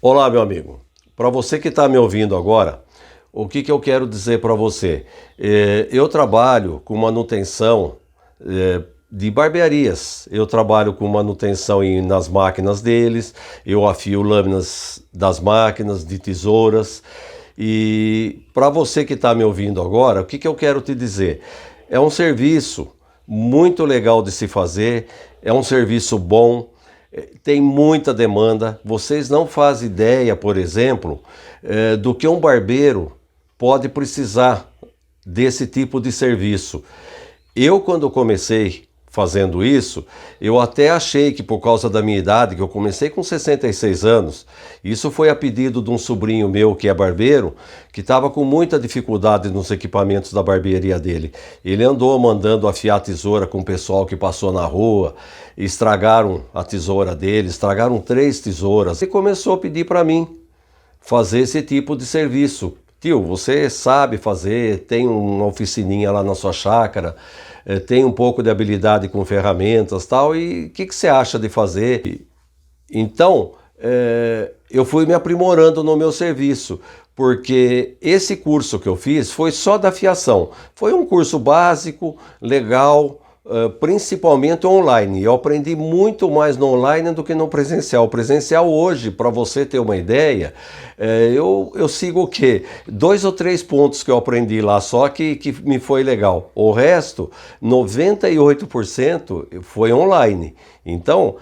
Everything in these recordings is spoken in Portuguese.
Olá, meu amigo. Para você que está me ouvindo agora, o que eu quero dizer para você? Eu trabalho com manutenção de barbearias. Eu trabalho com manutenção nas máquinas deles, eu afio lâminas das máquinas, de tesouras. E para você que está me ouvindo agora, o que eu quero te dizer? É um serviço muito legal de se fazer, é um serviço bom. Tem muita demanda. Vocês não fazem ideia, por exemplo, do que um barbeiro pode precisar desse tipo de serviço. Eu, quando comecei fazendo isso, eu até achei que por causa da minha idade, que eu comecei com 66 anos, isso foi a pedido de um sobrinho meu que é barbeiro, que estava com muita dificuldade nos equipamentos da barbearia dele. Ele andou mandando afiar a tesoura com o pessoal que passou na rua, estragaram a tesoura dele, estragaram 3 tesouras, e começou a pedir para mim fazer esse tipo de serviço. Tio, você sabe fazer, tem uma oficininha lá na sua chácara, tem um pouco de habilidade com ferramentas e tal, e o que você acha de fazer? Então, eu fui me aprimorando no meu serviço, porque esse curso que eu fiz foi só da fiação. Foi um curso básico, legal, principalmente online. Eu aprendi muito mais no online do que no presencial. O presencial hoje, para você ter uma ideia, eu sigo o quê? 2 ou 3 pontos que eu aprendi lá só que me foi legal. O resto, 98% foi online. Então,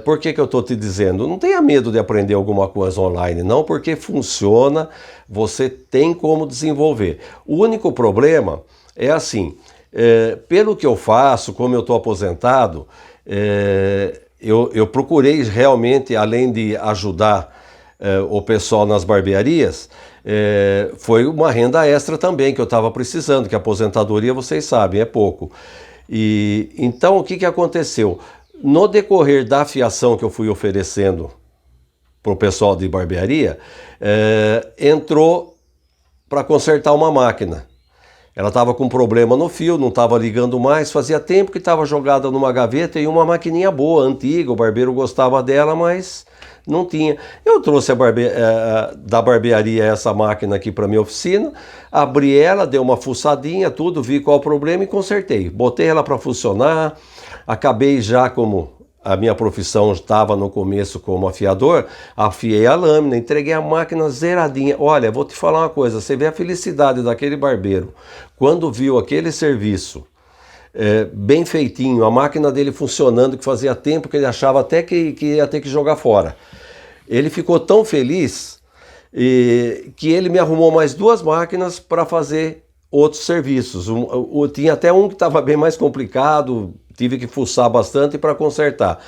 por que eu estou te dizendo? Não tenha medo de aprender alguma coisa online, não, porque funciona, você tem como desenvolver. O único problema é assim, pelo que eu faço, como eu estou aposentado, eu procurei realmente, além de ajudar o pessoal nas barbearias, foi uma renda extra também que eu estava precisando, que a aposentadoria, vocês sabem, é pouco. E então o que aconteceu? No decorrer da fiação que eu fui oferecendo para o pessoal de barbearia, entrou para consertar uma máquina. Ela estava com problema no fio, não estava ligando mais, fazia tempo que estava jogada numa gaveta e uma maquininha boa, antiga, o barbeiro gostava dela, mas não tinha. Eu trouxe da barbearia essa máquina aqui para minha oficina, abri ela, dei uma fuçadinha, tudo, vi qual o problema e consertei. Botei ela para funcionar, acabei já como a minha profissão estava no começo como afiador, afiei a lâmina, entreguei a máquina zeradinha. Olha, vou te falar uma coisa, você vê a felicidade daquele barbeiro quando viu aquele serviço bem feitinho, a máquina dele funcionando, que fazia tempo que ele achava até que ia ter que jogar fora. Ele ficou tão feliz que ele me arrumou mais 2 máquinas para fazer outros serviços. Tinha até um que estava bem mais complicado, tive que fuçar bastante para consertar.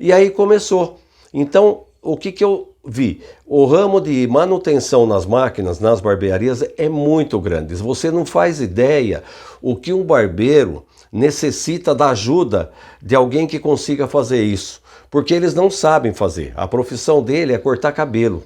E aí começou. Então, o que eu vi? O ramo de manutenção nas máquinas, nas barbearias, é muito grande. Você não faz ideia o que um barbeiro necessita da ajuda de alguém que consiga fazer isso. Porque eles não sabem fazer. A profissão dele é cortar cabelo.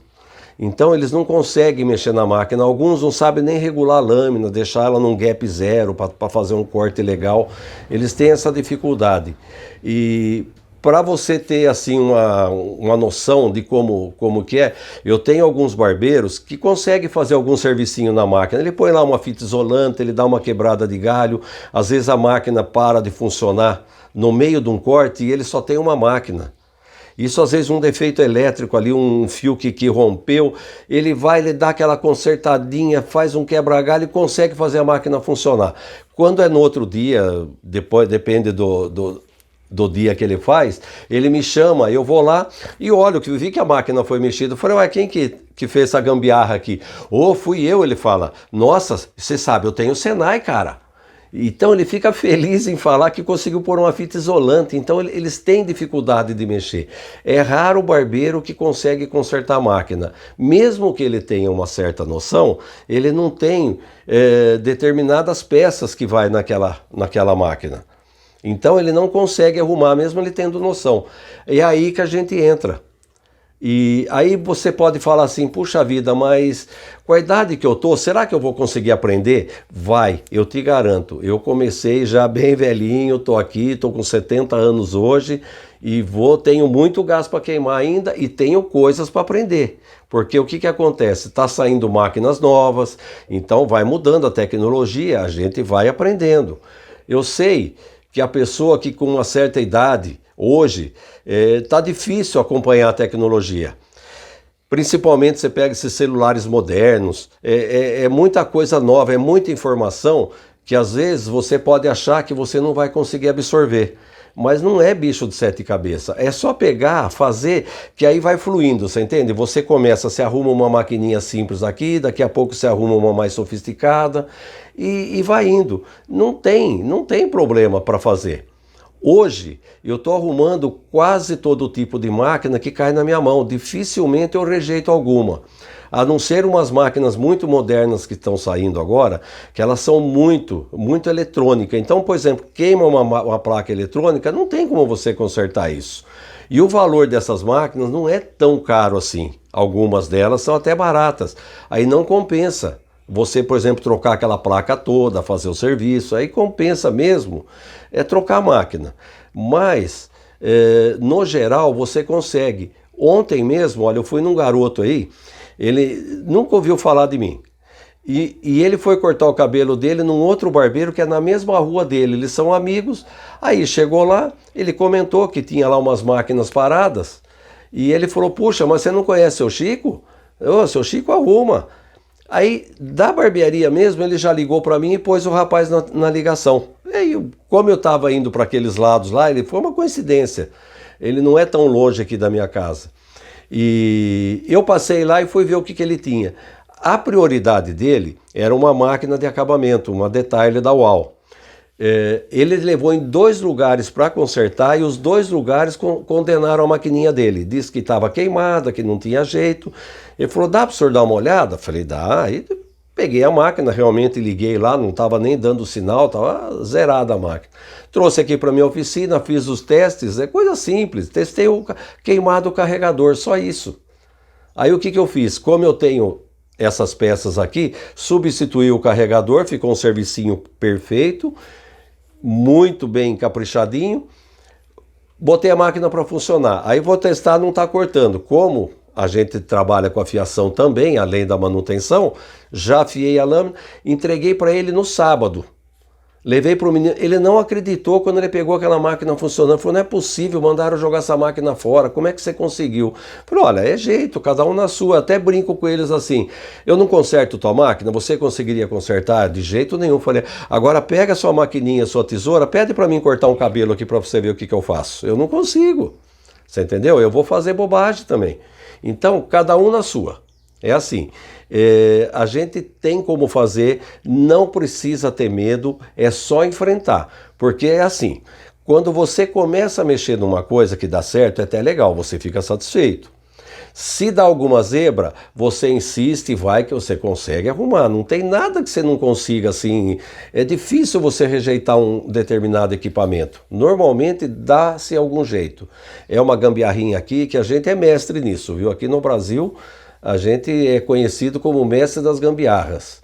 Então eles não conseguem mexer na máquina, alguns não sabem nem regular a lâmina, deixar ela num gap zero para fazer um corte legal, eles têm essa dificuldade. E para você ter assim uma noção de como que é, eu tenho alguns barbeiros que conseguem fazer algum servicinho na máquina, ele põe lá uma fita isolante, ele dá uma quebrada de galho, às vezes a máquina para de funcionar no meio de um corte e ele só tem uma máquina. Isso às vezes um defeito elétrico ali, um fio que rompeu, ele dá aquela consertadinha, faz um quebra-galho e consegue fazer a máquina funcionar. Quando é no outro dia, depois depende do dia que ele faz, ele me chama, eu vou lá e olho, que vi que a máquina foi mexida. Eu falei, ué, quem que fez essa gambiarra aqui? Fui eu, ele fala. Nossa, você sabe, eu tenho o Senai, cara. Então ele fica feliz em falar que conseguiu pôr uma fita isolante, então eles têm dificuldade de mexer. É raro o barbeiro que consegue consertar a máquina. Mesmo que ele tenha uma certa noção, ele não tem determinadas peças que vai naquela máquina. Então ele não consegue arrumar, mesmo ele tendo noção. É aí que a gente entra. E aí você pode falar assim, puxa vida, mas com a idade que eu tô, será que eu vou conseguir aprender? Vai, eu te garanto. Eu comecei já bem velhinho, tô aqui, tô com 70 anos hoje e tenho muito gás para queimar ainda e tenho coisas para aprender. Porque o que acontece? Está saindo máquinas novas, então vai mudando a tecnologia, a gente vai aprendendo. Eu sei que a pessoa que com uma certa idade, hoje, está difícil acompanhar a tecnologia. Principalmente você pega esses celulares modernos, é muita coisa nova, é muita informação que às vezes você pode achar que você não vai conseguir absorver. Mas não é bicho de sete cabeças, é só pegar, fazer, que aí vai fluindo, você entende? Você começa, se arruma uma maquininha simples aqui, daqui a pouco você arruma uma mais sofisticada e vai indo. Não tem problema para fazer. Hoje eu estou arrumando quase todo tipo de máquina que cai na minha mão, dificilmente eu rejeito alguma. A não ser umas máquinas muito modernas que estão saindo agora, que elas são muito eletrônicas. Então, por exemplo, queima uma placa eletrônica, não tem como você consertar isso. E o valor dessas máquinas não é tão caro assim. Algumas delas são até baratas. Aí não compensa você, por exemplo, trocar aquela placa toda, fazer o serviço. Aí compensa mesmo trocar a máquina. Mas, no geral, você consegue. Ontem mesmo, olha, eu fui num garoto aí, ele nunca ouviu falar de mim. E ele foi cortar o cabelo dele num outro barbeiro que é na mesma rua dele. Eles são amigos. Aí chegou lá, ele comentou que tinha lá umas máquinas paradas. E ele falou, puxa, mas você não conhece seu Chico? Seu Chico arruma. Aí, da barbearia mesmo, ele já ligou para mim e pôs o rapaz na ligação. E aí, como eu estava indo para aqueles lados lá, foi uma coincidência. Ele não é tão longe aqui da minha casa. E eu passei lá e fui ver o que ele tinha. A prioridade dele era uma máquina de acabamento, uma Detailer da UAU. Ele levou em 2 lugares para consertar e os 2 lugares condenaram a maquininha dele. Disse que estava queimada, que não tinha jeito. Ele falou, dá para o senhor dar uma olhada? Falei, dá. Aí peguei a máquina, realmente liguei lá, não estava nem dando sinal, estava zerada a máquina. Trouxe aqui para minha oficina, fiz os testes, é coisa simples. Testei o queimado do carregador, só isso. Aí o que eu fiz? Como eu tenho essas peças aqui, substituí o carregador, ficou um servicinho perfeito, muito bem caprichadinho. Botei a máquina para funcionar. Aí vou testar, não está cortando. Como a gente trabalha com a fiação também, além da manutenção, já afiei a lâmina, entreguei para ele no sábado. Levei para o menino, ele não acreditou quando ele pegou aquela máquina funcionando. Falou, não é possível, mandaram jogar essa máquina fora, como é que você conseguiu? Falei, olha, é jeito, cada um na sua. Até brinco com eles assim, eu não conserto tua máquina, você conseguiria consertar? De jeito nenhum. Falei, agora pega sua maquininha, sua tesoura, pede para mim cortar um cabelo aqui para você ver o que eu faço. Eu não consigo, você entendeu? Eu vou fazer bobagem também. Então, cada um na sua. É assim, a gente tem como fazer, não precisa ter medo, é só enfrentar. Porque é assim, quando você começa a mexer numa coisa que dá certo, é até legal, você fica satisfeito. Se dá alguma zebra, você insiste e vai que você consegue arrumar. Não tem nada que você não consiga assim. É difícil você rejeitar um determinado equipamento. Normalmente dá-se algum jeito. É uma gambiarrinha aqui que a gente é mestre nisso, viu? Aqui no Brasil a gente é conhecido como mestre das gambiarras.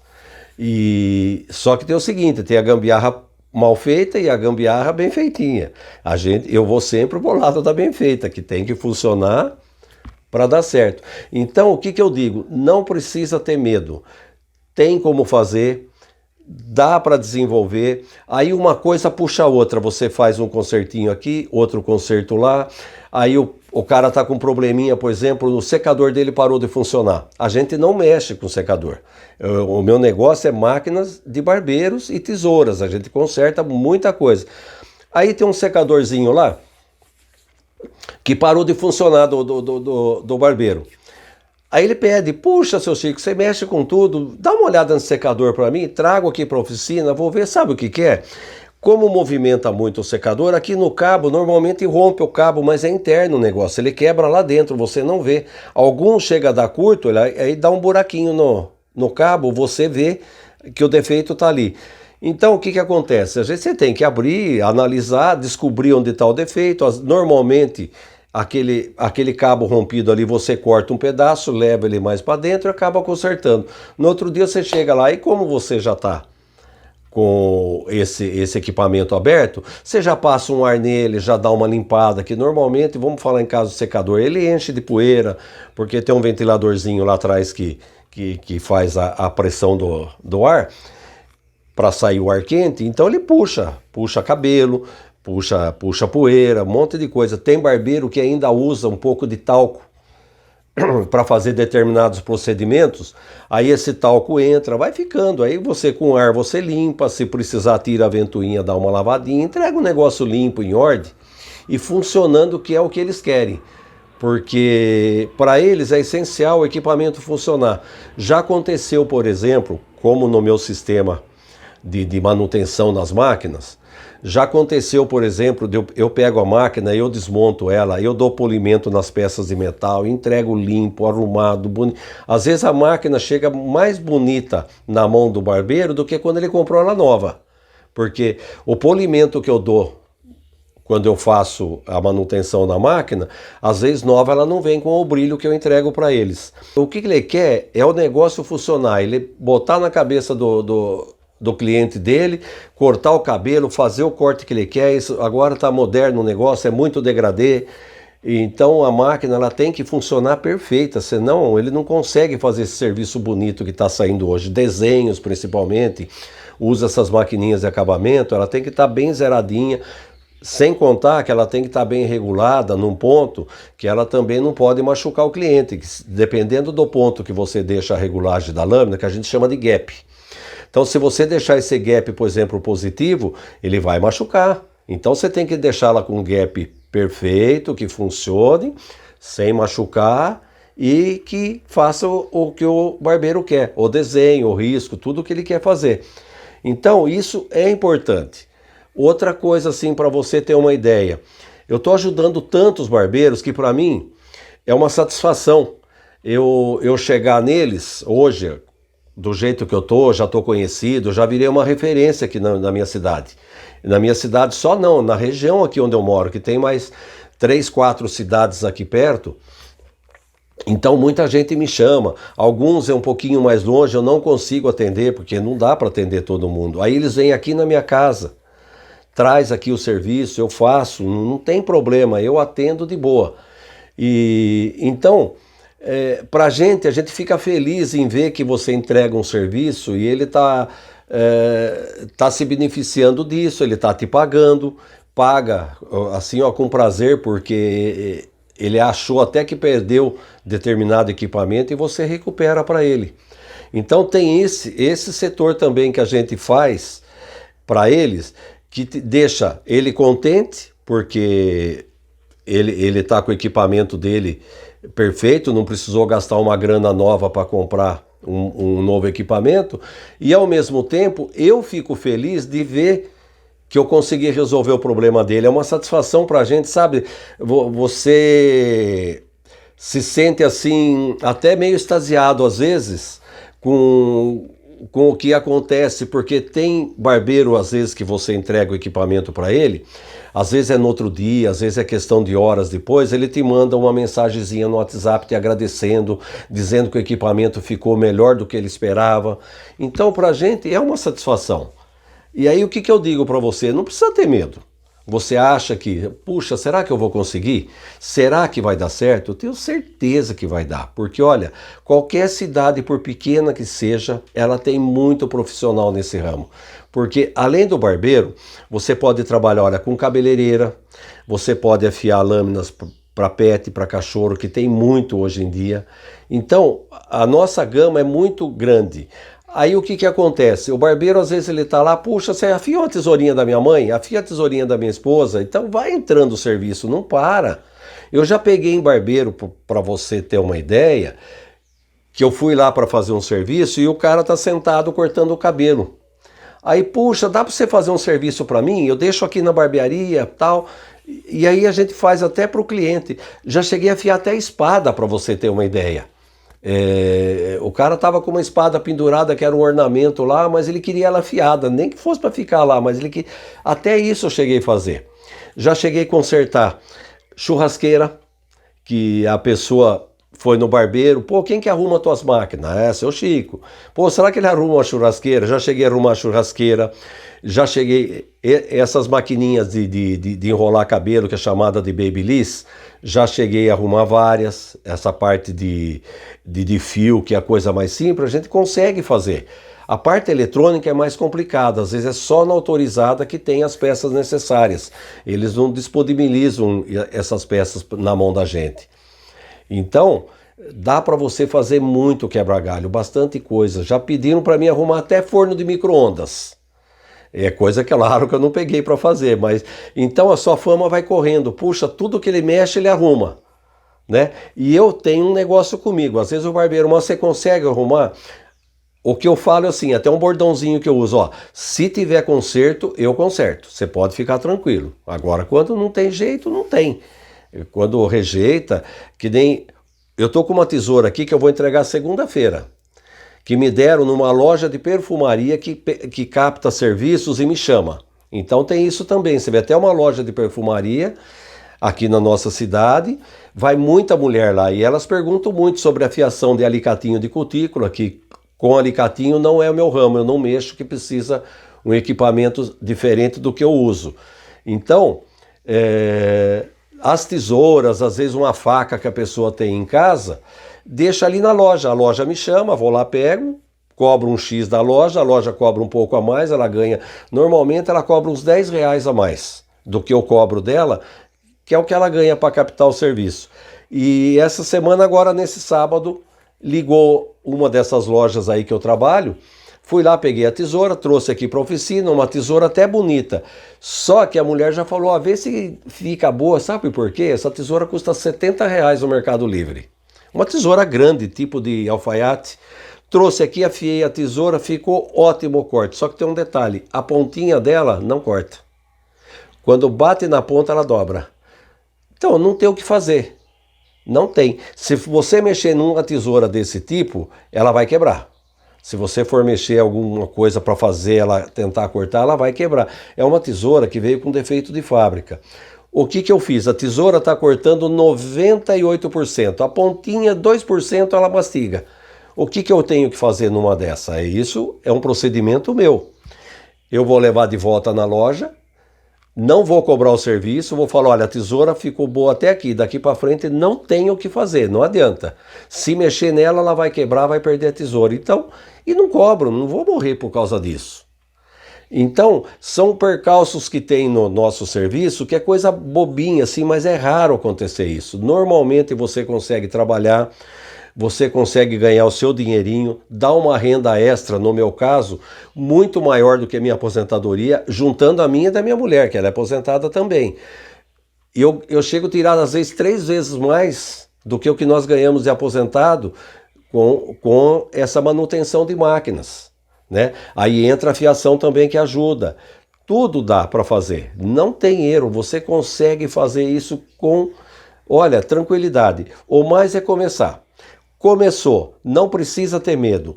E só que tem o seguinte, tem a gambiarra mal feita e a gambiarra bem feitinha. Eu vou sempre pro lado da bem feita, que tem que funcionar para dar certo. Então, o que eu digo? Não precisa ter medo. Tem como fazer, dá para desenvolver. Aí uma coisa puxa a outra. Você faz um concertinho aqui, outro concerto lá. Aí o cara está com um probleminha, por exemplo, o secador dele parou de funcionar. A gente não mexe com secador. O meu negócio é máquinas de barbeiros e tesouras. A gente conserta muita coisa. Aí tem um secadorzinho lá que parou de funcionar do barbeiro. Aí ele pede, puxa, seu Chico, você mexe com tudo, dá uma olhada no secador para mim, trago aqui para a oficina, vou ver, sabe o que é? Como movimenta muito o secador, aqui no cabo, normalmente rompe o cabo, mas é interno o negócio, ele quebra lá dentro, você não vê. Alguns chega a dar curto, aí dá um buraquinho no cabo, você vê que o defeito está ali. Então, o que acontece? Às vezes você tem que abrir, analisar, descobrir onde está o defeito. Normalmente, aquele cabo rompido ali, você corta um pedaço, leva ele mais para dentro e acaba consertando. No outro dia você chega lá e como você já está com esse equipamento aberto, você já passa um ar nele, já dá uma limpada, que normalmente, vamos falar em caso do secador, ele enche de poeira, porque tem um ventiladorzinho lá atrás que faz a pressão do ar, para sair o ar quente, então ele puxa cabelo, puxa poeira, um monte de coisa. Tem barbeiro que ainda usa um pouco de talco para fazer determinados procedimentos, aí esse talco entra, vai ficando, aí você com ar você limpa, se precisar tira a ventoinha, dá uma lavadinha, entrega um negócio limpo, em ordem, e funcionando, que é o que eles querem. Porque para eles é essencial o equipamento funcionar. Já aconteceu, por exemplo, como no meu sistema de manutenção das máquinas, já aconteceu, por exemplo, eu pego a máquina, eu desmonto ela, eu dou polimento nas peças de metal, entrego limpo, arrumado, bonito. Às vezes a máquina chega mais bonita na mão do barbeiro do que quando ele comprou ela nova. Porque o polimento que eu dou quando eu faço a manutenção na máquina, às vezes nova ela não vem com o brilho que eu entrego para eles. O que ele quer é o negócio funcionar, ele botar na cabeça do cliente dele, cortar o cabelo, fazer o corte que ele quer. Isso agora está moderno o negócio, é muito degradê. Então a máquina ela tem que funcionar perfeita, senão ele não consegue fazer esse serviço bonito que está saindo hoje. Desenhos principalmente, usa essas maquininhas de acabamento, ela tem que estar bem zeradinha, sem contar que ela tem que estar bem regulada num ponto que ela também não pode machucar o cliente, que, dependendo do ponto que você deixa a regulagem da lâmina, que a gente chama de gap. Então, se você deixar esse gap, por exemplo, positivo, ele vai machucar. Então, você tem que deixá-la com um gap perfeito, que funcione, sem machucar e que faça o que o barbeiro quer, o desenho, o risco, tudo o que ele quer fazer. Então, isso é importante. Outra coisa, assim, para você ter uma ideia, eu estou ajudando tantos barbeiros que, para mim, é uma satisfação eu chegar neles hoje, do jeito que eu tô, já estou conhecido, já virei uma referência aqui na minha cidade. Na minha cidade só não, na região aqui onde eu moro, que tem mais 3, 4 cidades aqui perto. Então muita gente me chama, alguns é um pouquinho mais longe, eu não consigo atender, porque não dá para atender todo mundo. Aí eles vêm aqui na minha casa, traz aqui o serviço, eu faço, não tem problema, eu atendo de boa. E então... para a gente fica feliz em ver que você entrega um serviço e ele está se beneficiando disso, ele está te pagando, paga assim, ó, com prazer, porque ele achou até que perdeu determinado equipamento e você recupera para ele. Então tem esse setor também que a gente faz para eles, que deixa ele contente, porque ele está com o equipamento dele perfeito, não precisou gastar uma grana nova para comprar um novo equipamento, e ao mesmo tempo eu fico feliz de ver que eu consegui resolver o problema dele. É uma satisfação para a gente, sabe? Você se sente assim, até meio extasiado às vezes com o que acontece, porque tem barbeiro às vezes que você entrega o equipamento para ele, às vezes é no outro dia, às vezes é questão de horas depois, ele te manda uma mensagenzinha no WhatsApp te agradecendo, dizendo que o equipamento ficou melhor do que ele esperava. Então pra gente é uma satisfação. E aí o que eu digo para você? Não precisa ter medo. Você acha que, puxa, será que eu vou conseguir? Será que vai dar certo? Eu tenho certeza que vai dar, porque olha, qualquer cidade, por pequena que seja, ela tem muito profissional nesse ramo. Porque além do barbeiro, você pode trabalhar, olha, com cabeleireira, você pode afiar lâminas para pet, para cachorro, que tem muito hoje em dia. Então, a nossa gama é muito grande. Aí o que acontece? O barbeiro às vezes ele tá lá, puxa, você afiou a tesourinha da minha mãe, afia a tesourinha da minha esposa, então vai entrando o serviço, não para. Eu já peguei em barbeiro, para você ter uma ideia, que eu fui lá para fazer um serviço e o cara tá sentado cortando o cabelo. Aí, puxa, dá para você fazer um serviço para mim? Eu deixo aqui na barbearia, tal. E aí a gente faz até para o cliente. Já cheguei a afiar até a espada, para você ter uma ideia. O cara tava com uma espada pendurada que era um ornamento lá, mas ele queria ela afiada, nem que fosse para ficar lá, mas até isso eu cheguei a fazer. Já cheguei a consertar churrasqueira, que a pessoa foi no barbeiro, pô, quem que arruma tuas máquinas? É, seu Chico. Pô, será que ele arruma uma churrasqueira? Já cheguei a arrumar a churrasqueira, já cheguei, essas maquininhas de enrolar cabelo, que é chamada de Babyliss, já cheguei a arrumar várias, essa parte de fio, que é a coisa mais simples, a gente consegue fazer. A parte eletrônica é mais complicada, às vezes é só na autorizada que tem as peças necessárias. Eles não disponibilizam essas peças na mão da gente. Então, dá para você fazer muito quebra-galho, bastante coisa. Já pediram para mim arrumar até forno de micro-ondas. É coisa que, claro, que eu não peguei para fazer, mas então a sua fama vai correndo. Puxa, tudo que ele mexe, ele arruma, né? E eu tenho um negócio comigo. Às vezes o barbeiro, mas você consegue arrumar? O que eu falo é assim, até um bordãozinho que eu uso, ó, se tiver conserto, eu conserto. Você pode ficar tranquilo. Agora, quando não tem jeito, não tem. Quando rejeita, que nem... Eu tô com uma tesoura aqui que eu vou entregar segunda-feira, que me deram numa loja de perfumaria que capta serviços e me chama. Então tem isso também. Você vê até uma loja de perfumaria aqui na nossa cidade, vai muita mulher lá e elas perguntam muito sobre a fiação de alicatinho de cutícula, que com alicatinho não é o meu ramo, eu não mexo, que precisa um equipamento diferente do que eu uso. Então, as tesouras, às vezes uma faca que a pessoa tem em casa, deixa ali na loja. A loja me chama, vou lá, pego, cobro um X da loja, a loja cobra um pouco a mais, ela ganha. Normalmente ela cobra uns R$10 a mais do que eu cobro dela, que é o que ela ganha para captar o serviço. E essa semana, agora nesse sábado, ligou uma dessas lojas aí que eu trabalho, fui lá, peguei a tesoura, trouxe aqui para a oficina, uma tesoura até bonita. Só que a mulher já falou, vê se fica boa, sabe por quê? Essa tesoura custa R$70 no Mercado Livre. Uma tesoura grande, tipo de alfaiate. Trouxe aqui, afiei a tesoura, ficou ótimo o corte. Só que tem um detalhe, a pontinha dela não corta. Quando bate na ponta, ela dobra. Então, não tem o que fazer. Não tem. Se você mexer numa tesoura desse tipo, ela vai quebrar. Se você for mexer alguma coisa para fazer ela tentar cortar, ela vai quebrar. É uma tesoura que veio com defeito de fábrica. O que eu fiz? A tesoura está cortando 98%. A pontinha, 2%, ela mastiga. O que eu tenho que fazer numa dessa? Isso é um procedimento meu. Eu vou levar de volta na loja, não vou cobrar o serviço, vou falar, olha, a tesoura ficou boa até aqui, daqui para frente não tem o que fazer, não adianta. Se mexer nela, ela vai quebrar, vai perder a tesoura. Então, e não cobro, não vou morrer por causa disso. Então, são percalços que tem no nosso serviço, que é coisa bobinha assim, mas é raro acontecer isso. Normalmente você consegue trabalhar, você consegue ganhar o seu dinheirinho, dar uma renda extra, no meu caso, muito maior do que a minha aposentadoria, juntando a minha e da minha mulher, que ela é aposentada também. Eu chego a tirar, às vezes, 3 vezes mais do que o que nós ganhamos de aposentado com essa manutenção de máquinas, né? Aí entra a fiação também, que ajuda. Tudo dá para fazer, não tem erro, você consegue fazer isso com, olha, tranquilidade. O mais é começar. Começou, não precisa ter medo,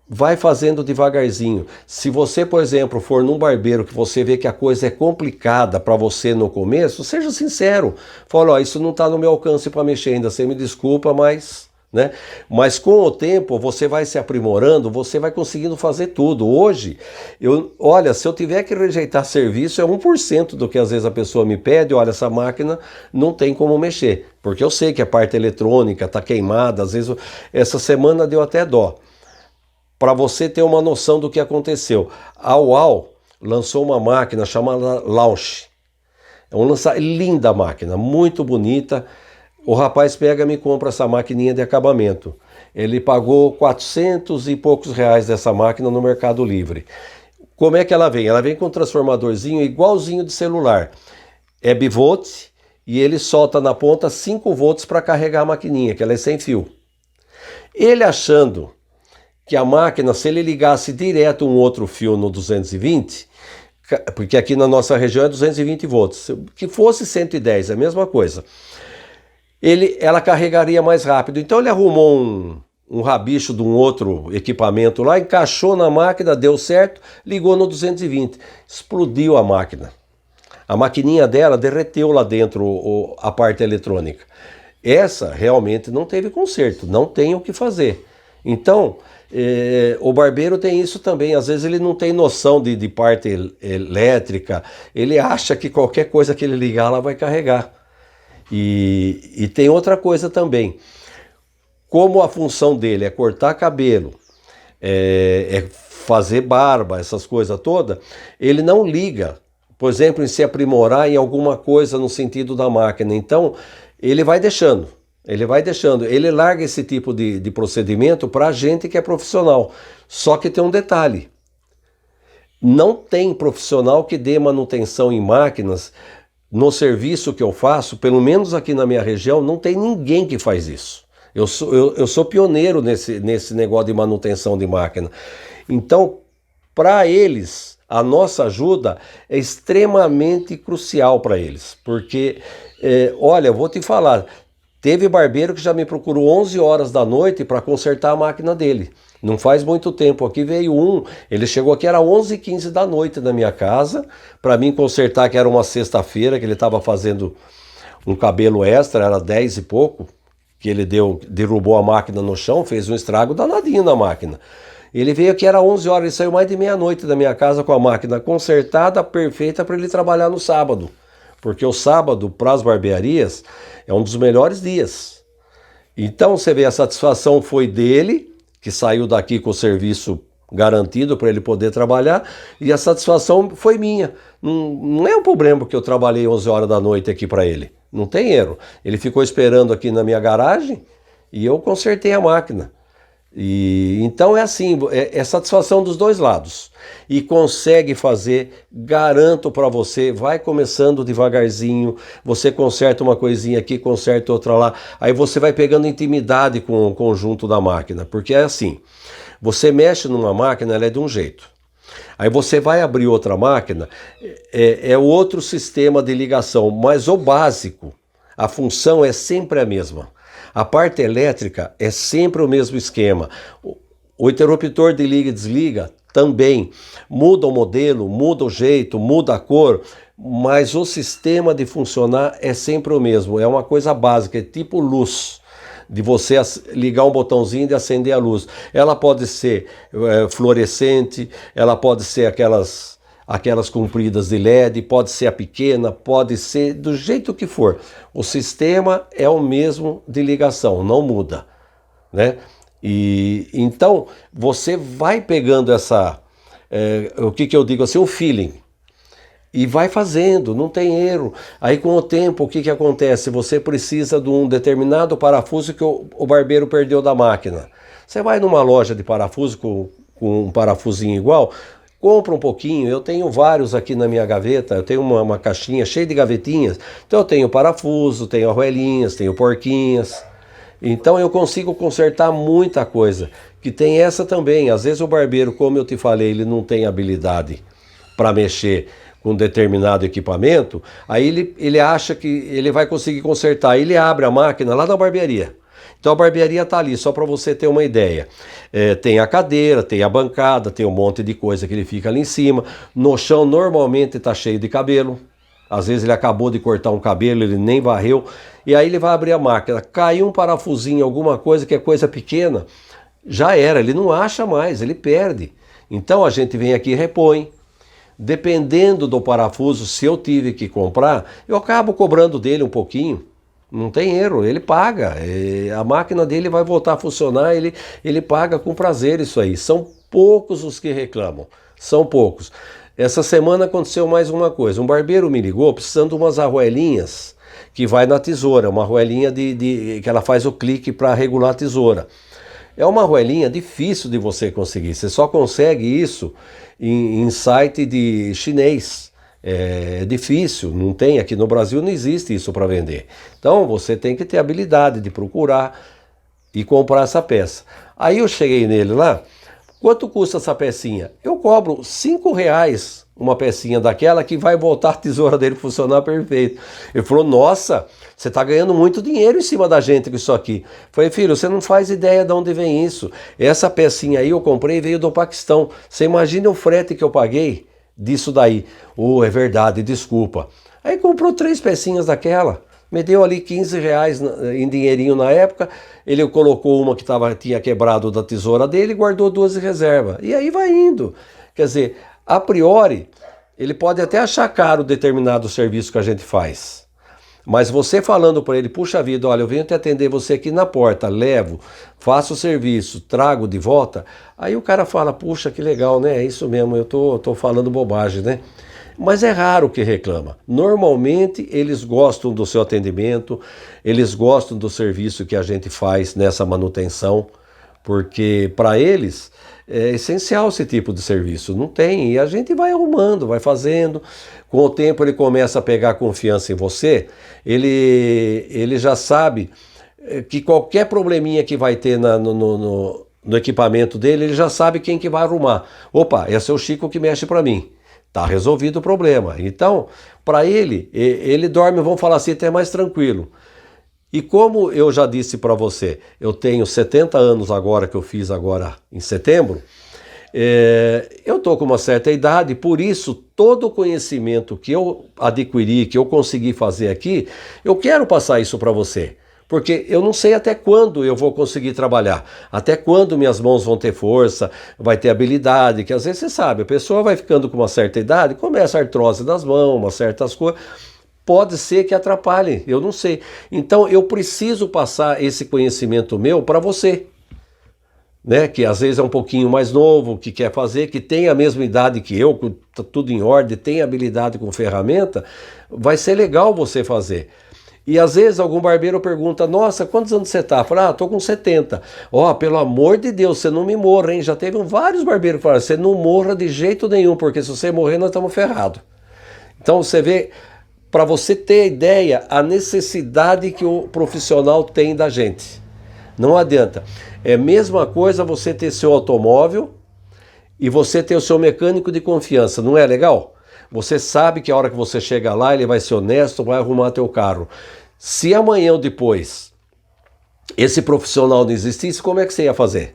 vai fazendo devagarzinho. Se você, por exemplo, for num barbeiro que você vê que a coisa é complicada para você no começo, seja sincero, fala, ó, isso não está no meu alcance para mexer ainda, você me desculpa, mas... né? Mas com o tempo você vai se aprimorando, você vai conseguindo fazer tudo. Hoje, olha, se eu tiver que rejeitar serviço, é 1% do que às vezes a pessoa me pede, olha, essa máquina não tem como mexer, porque eu sei que a parte eletrônica está queimada, às vezes essa semana deu até dó. Para você ter uma noção do que aconteceu, a UAU lançou uma máquina chamada Launch. É uma linda máquina, muito bonita. O rapaz pega e me compra essa maquininha de acabamento. Ele pagou 400 e poucos reais dessa máquina no Mercado Livre. Como é que ela vem? Ela vem com um transformadorzinho igualzinho de celular. É bivolt e ele solta na ponta 5 volts para carregar a maquininha, que ela é sem fio. Ele achando que a máquina, se ele ligasse direto um outro fio no 220, porque aqui na nossa região é 220 volts, que fosse 110, é a mesma coisa. Ela carregaria mais rápido. Então ele arrumou um rabicho de um outro equipamento lá, encaixou na máquina, deu certo, ligou no 220. Explodiu a máquina. A maquininha dela derreteu lá dentro a parte eletrônica. Essa realmente não teve conserto, não tem o que fazer. Então, o barbeiro tem isso também, às vezes ele não tem noção de parte elétrica, ele acha que qualquer coisa que ele ligar ela vai carregar. E tem outra coisa também, como a função dele é cortar cabelo, é fazer barba, essas coisas todas, ele não liga, por exemplo, em se aprimorar em alguma coisa no sentido da máquina. Então, ele vai deixando, ele larga esse tipo de procedimento para a gente que é profissional. Só que tem um detalhe, não tem profissional que dê manutenção em máquinas no serviço que eu faço, pelo menos aqui na minha região, não tem ninguém que faz isso. Eu sou pioneiro nesse negócio de manutenção de máquina. Então, para eles, a nossa ajuda é extremamente crucial para eles. Porque, olha, eu vou te falar, teve barbeiro que já me procurou 11 horas da noite para consertar a máquina dele. Não faz muito tempo, aqui veio ele chegou aqui, era 11h15 da noite na minha casa, para mim consertar, que era uma sexta-feira, que ele estava fazendo um cabelo extra, era 10 e pouco, que ele derrubou a máquina no chão, fez um estrago danadinho na máquina. Ele veio aqui, era 11 horas, ele saiu mais de meia-noite da minha casa com a máquina consertada, perfeita, para ele trabalhar no sábado. Porque o sábado, para as barbearias, é um dos melhores dias. Então, você vê, a satisfação foi dele, que saiu daqui com o serviço garantido para ele poder trabalhar, e a satisfação foi minha. Não é um problema que eu trabalhei 11 horas da noite aqui para ele. Não tem erro. Ele ficou esperando aqui na minha garagem e eu consertei a máquina. E então é assim, é satisfação dos dois lados. E consegue fazer, garanto para você, vai começando devagarzinho, você conserta uma coisinha aqui, conserta outra lá, aí você vai pegando intimidade com o conjunto da máquina, porque é assim, você mexe numa máquina, ela é de um jeito. Aí você vai abrir outra máquina, é outro sistema de ligação, mas o básico, a função é sempre a mesma. A parte elétrica é sempre o mesmo esquema. O interruptor de liga e desliga também. Muda o modelo, muda o jeito, muda a cor, mas o sistema de funcionar é sempre o mesmo. É uma coisa básica, é tipo luz. De você ligar um botãozinho e acender a luz. Ela pode ser fluorescente, ela pode ser aquelas compridas de LED, pode ser a pequena, pode ser do jeito que for. O sistema é o mesmo de ligação, não muda, né? E então você vai pegando o que eu digo assim, o feeling, e vai fazendo, não tem erro. Aí com o tempo, o que acontece? Você precisa de um determinado parafuso que o barbeiro perdeu da máquina. Você vai numa loja de parafuso com um parafusinho igual, compra um pouquinho. Eu tenho vários aqui na minha gaveta, eu tenho uma caixinha cheia de gavetinhas. Então eu tenho parafuso, tenho arruelinhas, tenho porquinhas. Então eu consigo consertar muita coisa. Que tem essa também, às vezes o barbeiro, como eu te falei, ele não tem habilidade para mexer com determinado equipamento, aí ele acha que ele vai conseguir consertar, ele abre a máquina lá na barbearia. Então a barbearia está ali, só para você ter uma ideia. Tem a cadeira, tem a bancada, tem um monte de coisa que ele fica ali em cima. No chão normalmente está cheio de cabelo. Às vezes ele acabou de cortar um cabelo, ele nem varreu. E aí ele vai abrir a máquina, caiu um parafusinho, alguma coisa que é coisa pequena, já era, ele não acha mais, ele perde. Então a gente vem aqui e repõe. Dependendo do parafuso, se eu tive que comprar, eu acabo cobrando dele um pouquinho. Não tem erro, ele paga. A máquina dele vai voltar a funcionar, ele paga com prazer isso aí. São poucos os que reclamam, são poucos. Essa semana aconteceu mais uma coisa. Um barbeiro me ligou precisando de umas arruelinhas que vai na tesoura, uma arruelinha que ela faz o clique para regular a tesoura. É uma arruelinha difícil de você conseguir, você só consegue isso em site de chinês. É difícil, não tem, aqui no Brasil não existe isso para vender. Então você tem que ter habilidade de procurar e comprar essa peça. Aí eu cheguei nele lá, quanto custa essa pecinha? Eu cobro R$5 uma pecinha daquela que vai voltar a tesoura dele funcionar perfeito. Ele falou, nossa, você está ganhando muito dinheiro em cima da gente com isso aqui. Eu falei, filho, você não faz ideia de onde vem isso. Essa pecinha aí eu comprei, veio do Paquistão. Você imagina o frete que eu paguei disso daí. Oh, é verdade, desculpa. Aí comprou 3 pecinhas daquela. Me deu ali 15 reais em dinheirinho na época, ele colocou uma que tinha quebrado da tesoura dele e guardou duas em reserva. E aí vai indo. Quer dizer, a priori, ele pode até achar caro determinado serviço que a gente faz. Mas você falando para ele, puxa vida, olha, eu venho te atender você aqui na porta, levo, faço o serviço, trago de volta. Aí o cara fala, puxa, que legal, né? É isso mesmo, eu tô falando bobagem, né? Mas é raro que reclama. Normalmente eles gostam do seu atendimento, eles gostam do serviço que a gente faz nessa manutenção, porque para eles é essencial esse tipo de serviço. Não tem, e a gente vai arrumando, vai fazendo. Com o tempo ele começa a pegar confiança em você, ele já sabe que qualquer probleminha que vai ter no equipamento dele, ele já sabe quem que vai arrumar. Opa, esse é o Chico que mexe para mim. Tá resolvido o problema. Então, para ele dorme, vamos falar assim, até mais tranquilo. E como eu já disse para você, eu tenho 70 anos agora, que eu fiz agora em setembro, eu estou com uma certa idade, por isso todo o conhecimento que eu adquiri, que eu consegui fazer aqui, eu quero passar isso para você. Porque eu não sei até quando eu vou conseguir trabalhar, até quando minhas mãos vão ter força, vai ter habilidade, que às vezes você sabe, a pessoa vai ficando com uma certa idade, começa a artrose das mãos, umas certas coisas, pode ser que atrapalhe, eu não sei. Então eu preciso passar esse conhecimento meu para você, né? Que às vezes é um pouquinho mais novo, que quer fazer, que tem a mesma idade que eu, tá tudo em ordem, tem habilidade com ferramenta, vai ser legal você fazer. E às vezes algum barbeiro pergunta, nossa, quantos anos você tá? Fala, tô com 70. Ó, pelo amor de Deus, você não me morra, hein? Já teve vários barbeiros que falaram, você não morra de jeito nenhum, porque se você morrer, nós estamos ferrados. Então você vê, para você ter ideia, a necessidade que o profissional tem da gente. Não adianta. É a mesma coisa você ter seu automóvel e você ter o seu mecânico de confiança, não é legal? Você sabe que a hora que você chega lá, ele vai ser honesto, vai arrumar teu carro. Se amanhã ou depois esse profissional não existisse, como é que você ia fazer?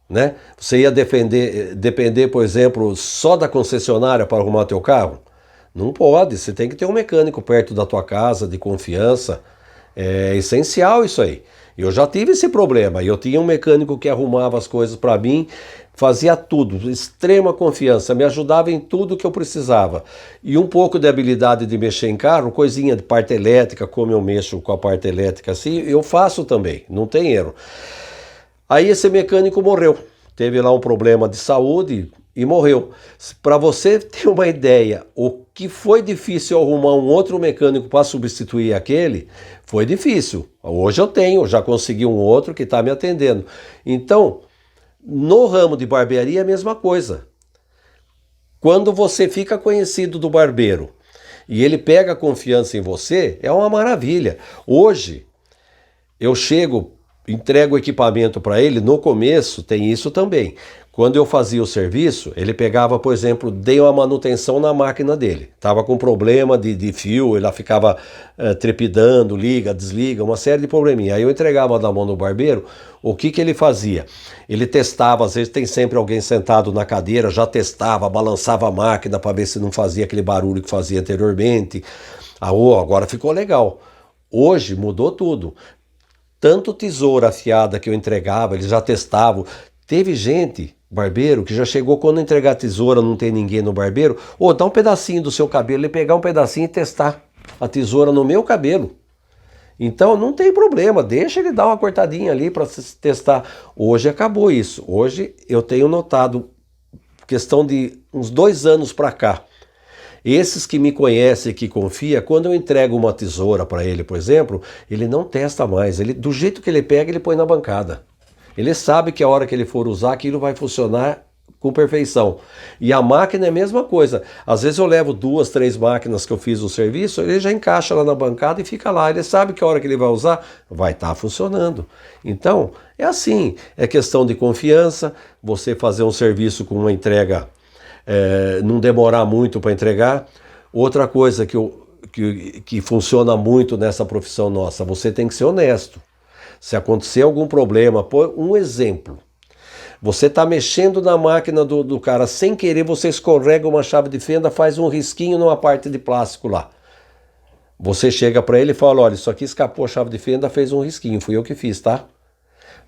Né? Você ia depender, por exemplo, só da concessionária para arrumar teu carro? Não pode, você tem que ter um mecânico perto da tua casa, de confiança. É essencial isso aí. Eu já tive esse problema. Eu tinha um mecânico que arrumava as coisas para mim, fazia tudo, extrema confiança, me ajudava em tudo que eu precisava. E um pouco de habilidade de mexer em carro, coisinha de parte elétrica, como eu mexo com a parte elétrica assim, eu faço também, não tem erro. Aí esse mecânico morreu, teve lá um problema de saúde e morreu. Para você ter uma ideia, o que foi difícil arrumar um outro mecânico para substituir aquele, foi difícil. Hoje eu tenho, já consegui um outro que está me atendendo. Então, no ramo de barbearia é a mesma coisa. Quando você fica conhecido do barbeiro e ele pega confiança em você, é uma maravilha. Hoje, eu chego, entrego o equipamento para ele, no começo tem isso também. Quando eu fazia o serviço, ele pegava, por exemplo, dei uma manutenção na máquina dele. Estava com problema de fio, ele ficava trepidando, liga, desliga, uma série de probleminha. Aí eu entregava na mão do barbeiro, o que ele fazia? Ele testava, às vezes tem sempre alguém sentado na cadeira, já testava, balançava a máquina para ver se não fazia aquele barulho que fazia anteriormente. Agora ficou legal. Hoje mudou tudo. Tanto tesoura afiada que eu entregava, eles já testavam. Teve gente, barbeiro, que já chegou quando entregar tesoura, não tem ninguém no barbeiro, dá um pedacinho do seu cabelo, ele pegar um pedacinho e testar a tesoura no meu cabelo. Então não tem problema, deixa ele dar uma cortadinha ali para testar. Hoje acabou isso. Hoje eu tenho notado, questão de uns 2 anos para cá, esses que me conhecem, que confia, quando eu entrego uma tesoura para ele, por exemplo, ele não testa mais. Ele, do jeito que ele pega, ele põe na bancada. Ele sabe que a hora que ele for usar, aquilo vai funcionar com perfeição. E a máquina é a mesma coisa. Às vezes eu levo 2, 3 máquinas que eu fiz o serviço, ele já encaixa lá na bancada e fica lá. Ele sabe que a hora que ele vai usar, vai estar funcionando. Então, é assim. É questão de confiança, você fazer um serviço com uma entrega, não demorar muito para entregar. Outra coisa que funciona muito nessa profissão nossa, você tem que ser honesto. Se acontecer algum problema, por um exemplo, você está mexendo na máquina do cara sem querer, você escorrega uma chave de fenda, faz um risquinho numa parte de plástico lá. Você chega para ele e fala, olha, isso aqui escapou a chave de fenda, fez um risquinho, fui eu que fiz, tá?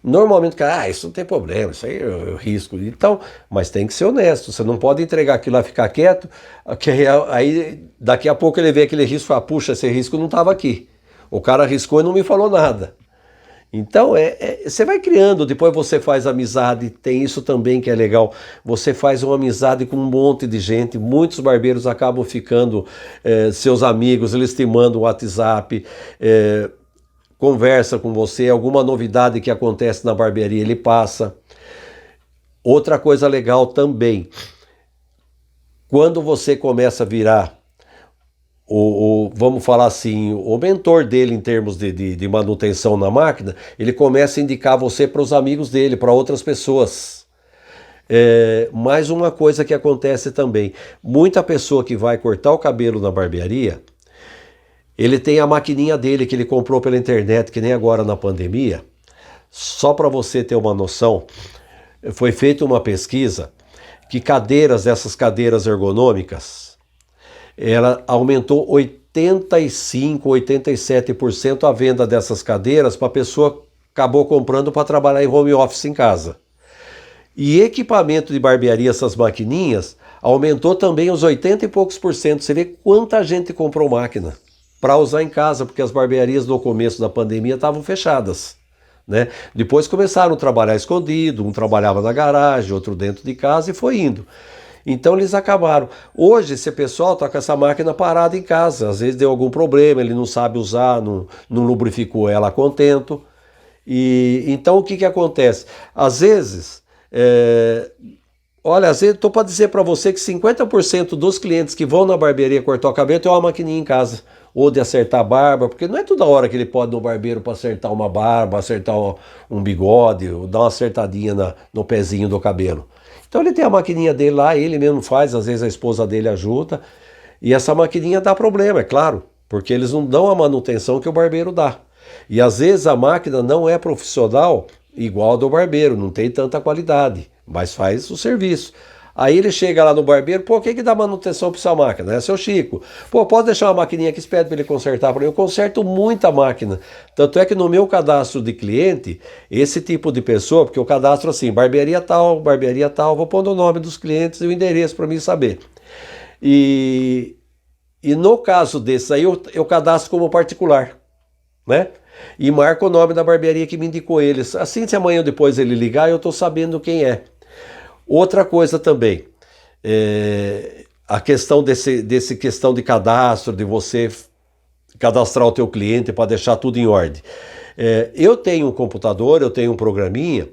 Normalmente, cara, isso não tem problema, isso aí eu risco. Então, mas tem que ser honesto, você não pode entregar aquilo lá e ficar quieto, que aí daqui a pouco ele vê aquele risco e fala, puxa, esse risco não estava aqui. O cara arriscou e não me falou nada. Então, você vai criando, depois você faz amizade, tem isso também que é legal, você faz uma amizade com um monte de gente, muitos barbeiros acabam ficando seus amigos, eles te mandam o WhatsApp, conversa com você, alguma novidade que acontece na barbearia ele passa. Outra coisa legal também, quando você começa a virar vamos falar assim, o mentor dele em termos de manutenção na máquina, ele começa a indicar você para os amigos dele, para outras pessoas. Mais uma coisa que acontece também, muita pessoa que vai cortar o cabelo na barbearia, ele tem a maquininha dele que ele comprou pela internet, que nem agora na pandemia. Só para você ter uma noção, foi feita uma pesquisa que essas cadeiras ergonômicas, ela aumentou 85%, 87% a venda dessas cadeiras para a pessoa acabou comprando para trabalhar em home office em casa. E equipamento de barbearia, essas maquininhas, aumentou também os 80 e poucos por cento. Você vê quanta gente comprou máquina para usar em casa, porque as barbearias no começo da pandemia estavam fechadas, né? Depois começaram a trabalhar escondido, um trabalhava na garagem, outro dentro de casa e foi indo. Então eles acabaram. Hoje esse pessoal está com essa máquina parada em casa, às vezes deu algum problema, ele não sabe usar, não lubrificou ela a contento. E então o que acontece? Às vezes, olha, às vezes estou para dizer para você que 50% dos clientes que vão na barbearia cortar o cabelo tem uma maquininha em casa, ou de acertar a barba, porque não é toda hora que ele pode ir no barbeiro para acertar uma barba, acertar um bigode, ou dar uma acertadinha no pezinho do cabelo. Então ele tem a maquininha dele lá, ele mesmo faz, às vezes a esposa dele ajuda, e essa maquininha dá problema, é claro, porque eles não dão a manutenção que o barbeiro dá. E às vezes a máquina não é profissional igual a do barbeiro, não tem tanta qualidade, mas faz o serviço. Aí ele chega lá no barbeiro, pô, quem que dá manutenção para essa máquina? É seu Chico. Pô, pode deixar uma maquininha aqui, espera para ele consertar para mim. Eu conserto muita máquina. Tanto é que no meu cadastro de cliente, esse tipo de pessoa, porque o cadastro assim, barbearia tal, vou pondo o nome dos clientes e o endereço para mim saber. E no caso desse aí, eu cadastro como particular, né? E marco o nome da barbearia que me indicou eles. Assim, se amanhã ou depois ele ligar, eu estou sabendo quem é. Outra coisa também, a questão desse questão de cadastro, de você cadastrar o teu cliente para deixar tudo em ordem. Eu tenho um computador, eu tenho um programinha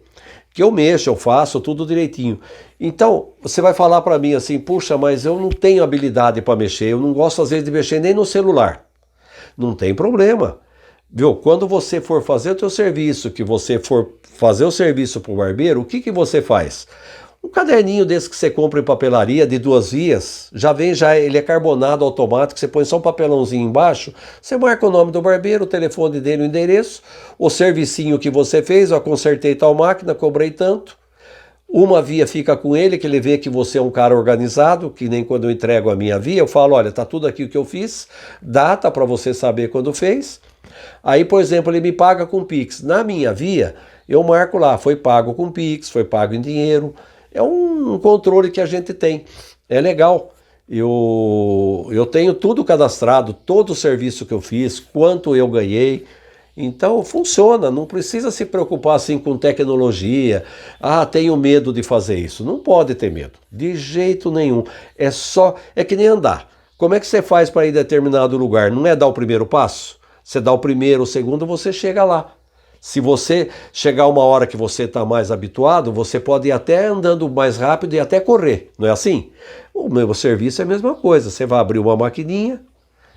que eu mexo, eu faço tudo direitinho. Então, você vai falar para mim assim, puxa, mas eu não tenho habilidade para mexer, eu não gosto às vezes de mexer nem no celular. Não tem problema. Viu? Quando você for fazer o teu serviço, que você for fazer o serviço para o barbeiro, o que você faz? Um caderninho desse que você compra em papelaria de 2 vias, ele é carbonado automático, você põe só um papelãozinho embaixo, você marca o nome do barbeiro, o telefone dele, o endereço, o servicinho que você fez, eu consertei tal máquina, cobrei tanto. Uma via fica com ele, que ele vê que você é um cara organizado, que nem quando eu entrego a minha via, eu falo, olha, tá tudo aqui o que eu fiz, data para você saber quando fez. Aí, por exemplo, ele me paga com Pix. Na minha via, eu marco lá, foi pago com Pix, foi pago em dinheiro. É um controle que a gente tem. É legal. Eu tenho tudo cadastrado, todo o serviço que eu fiz, quanto eu ganhei. Então funciona, não precisa se preocupar assim com tecnologia. Ah, tenho medo de fazer isso. Não pode ter medo, de jeito nenhum. É que nem andar. Como é que você faz para ir em determinado lugar? Não é dar o primeiro passo? Você dá o primeiro, o segundo, você chega lá. Se você chegar uma hora que você está mais habituado, você pode ir até andando mais rápido e até correr, não é assim? O meu serviço é a mesma coisa, você vai abrir uma maquininha,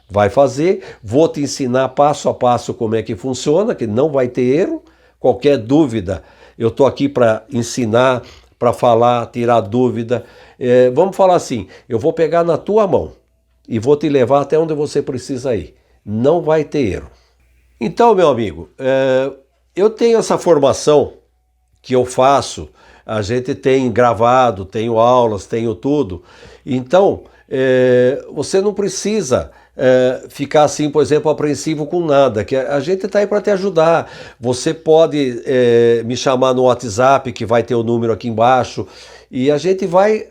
vai fazer, vou te ensinar passo a passo como é que funciona, que não vai ter erro. Qualquer dúvida, eu estou aqui para ensinar, para falar, tirar dúvida. Vamos falar assim, eu vou pegar na tua mão e vou te levar até onde você precisa ir. Não vai ter erro. Então, meu amigo, eu tenho essa formação que eu faço, a gente tem gravado, tenho aulas, tenho tudo. Então, você não precisa ficar assim, por exemplo, apreensivo com nada, que a gente está aí para te ajudar. Você pode me chamar no WhatsApp, que vai ter o número aqui embaixo, e a gente vai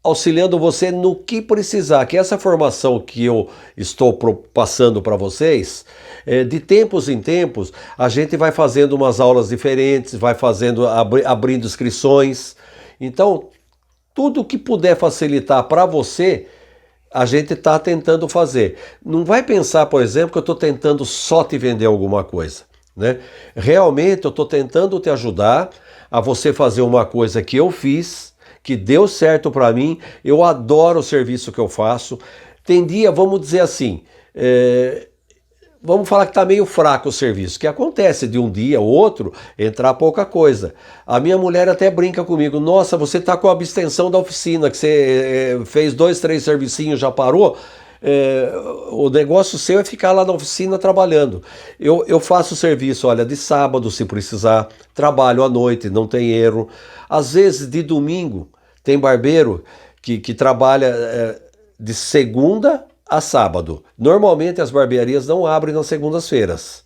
auxiliando você no que precisar, que essa formação que eu estou passando para vocês, de tempos em tempos, a gente vai fazendo umas aulas diferentes, vai fazendo, abrindo inscrições. Então, tudo que puder facilitar para você, a gente está tentando fazer. Não vai pensar, por exemplo, que eu estou tentando só te vender alguma coisa, né? Realmente eu estou tentando te ajudar a você fazer uma coisa que eu fiz, que deu certo para mim. Eu adoro o serviço que eu faço. Tem dia, vamos dizer assim, vamos falar que está meio fraco o serviço, que acontece de um dia ou outro entrar pouca coisa. A minha mulher até brinca comigo: nossa, você está com a abstenção da oficina, que você fez 2, 3 servicinhos, já parou. O negócio seu é ficar lá na oficina trabalhando. Eu faço serviço, olha, de sábado se precisar, trabalho à noite, não tem erro. Às vezes de domingo tem barbeiro que trabalha de segunda a sábado. Normalmente as barbearias não abrem nas segundas-feiras.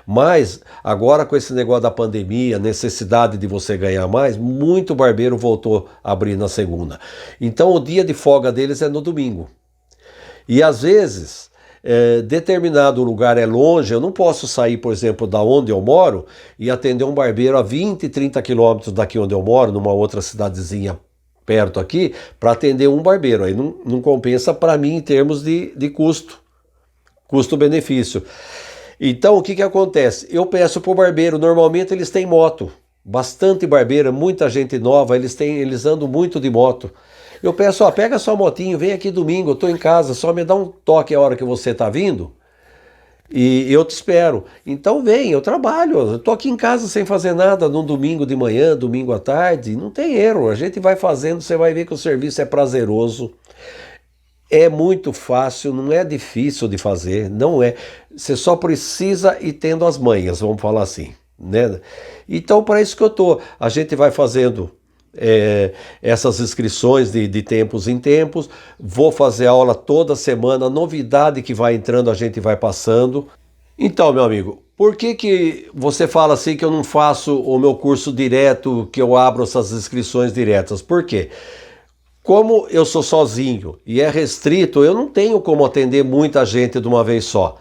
Mas agora com esse negócio da pandemia, necessidade de você ganhar mais, muito barbeiro voltou a abrir na segunda. Então o dia de folga deles é no domingo. E às vezes, determinado lugar é longe, eu não posso sair, por exemplo, da onde eu moro e atender um barbeiro a 20, 30 quilômetros daqui onde eu moro, numa outra cidadezinha perto aqui, para atender um barbeiro. Aí não compensa para mim em termos de custo-benefício. Então o que acontece? Eu peço para o barbeiro, normalmente eles têm moto, bastante barbeiro, muita gente nova, eles andam muito de moto. Eu peço, ó, pega sua motinho, vem aqui domingo, eu estou em casa, só me dá um toque a hora que você está vindo e eu te espero. Então vem, eu trabalho, eu estou aqui em casa sem fazer nada, num domingo de manhã, domingo à tarde, não tem erro, a gente vai fazendo, você vai ver que o serviço é prazeroso, é muito fácil, não é difícil de fazer, não é. Você só precisa ir tendo as manhas, vamos falar assim, né? Então para isso que eu estou, a gente vai fazendo essas inscrições de tempos em tempos, vou fazer aula toda semana, novidade que vai entrando a gente vai passando. Então, meu amigo, por que você fala assim que eu não faço o meu curso direto, que eu abro essas inscrições diretas? Por quê? Como eu sou sozinho e é restrito, eu não tenho como atender muita gente de uma vez só.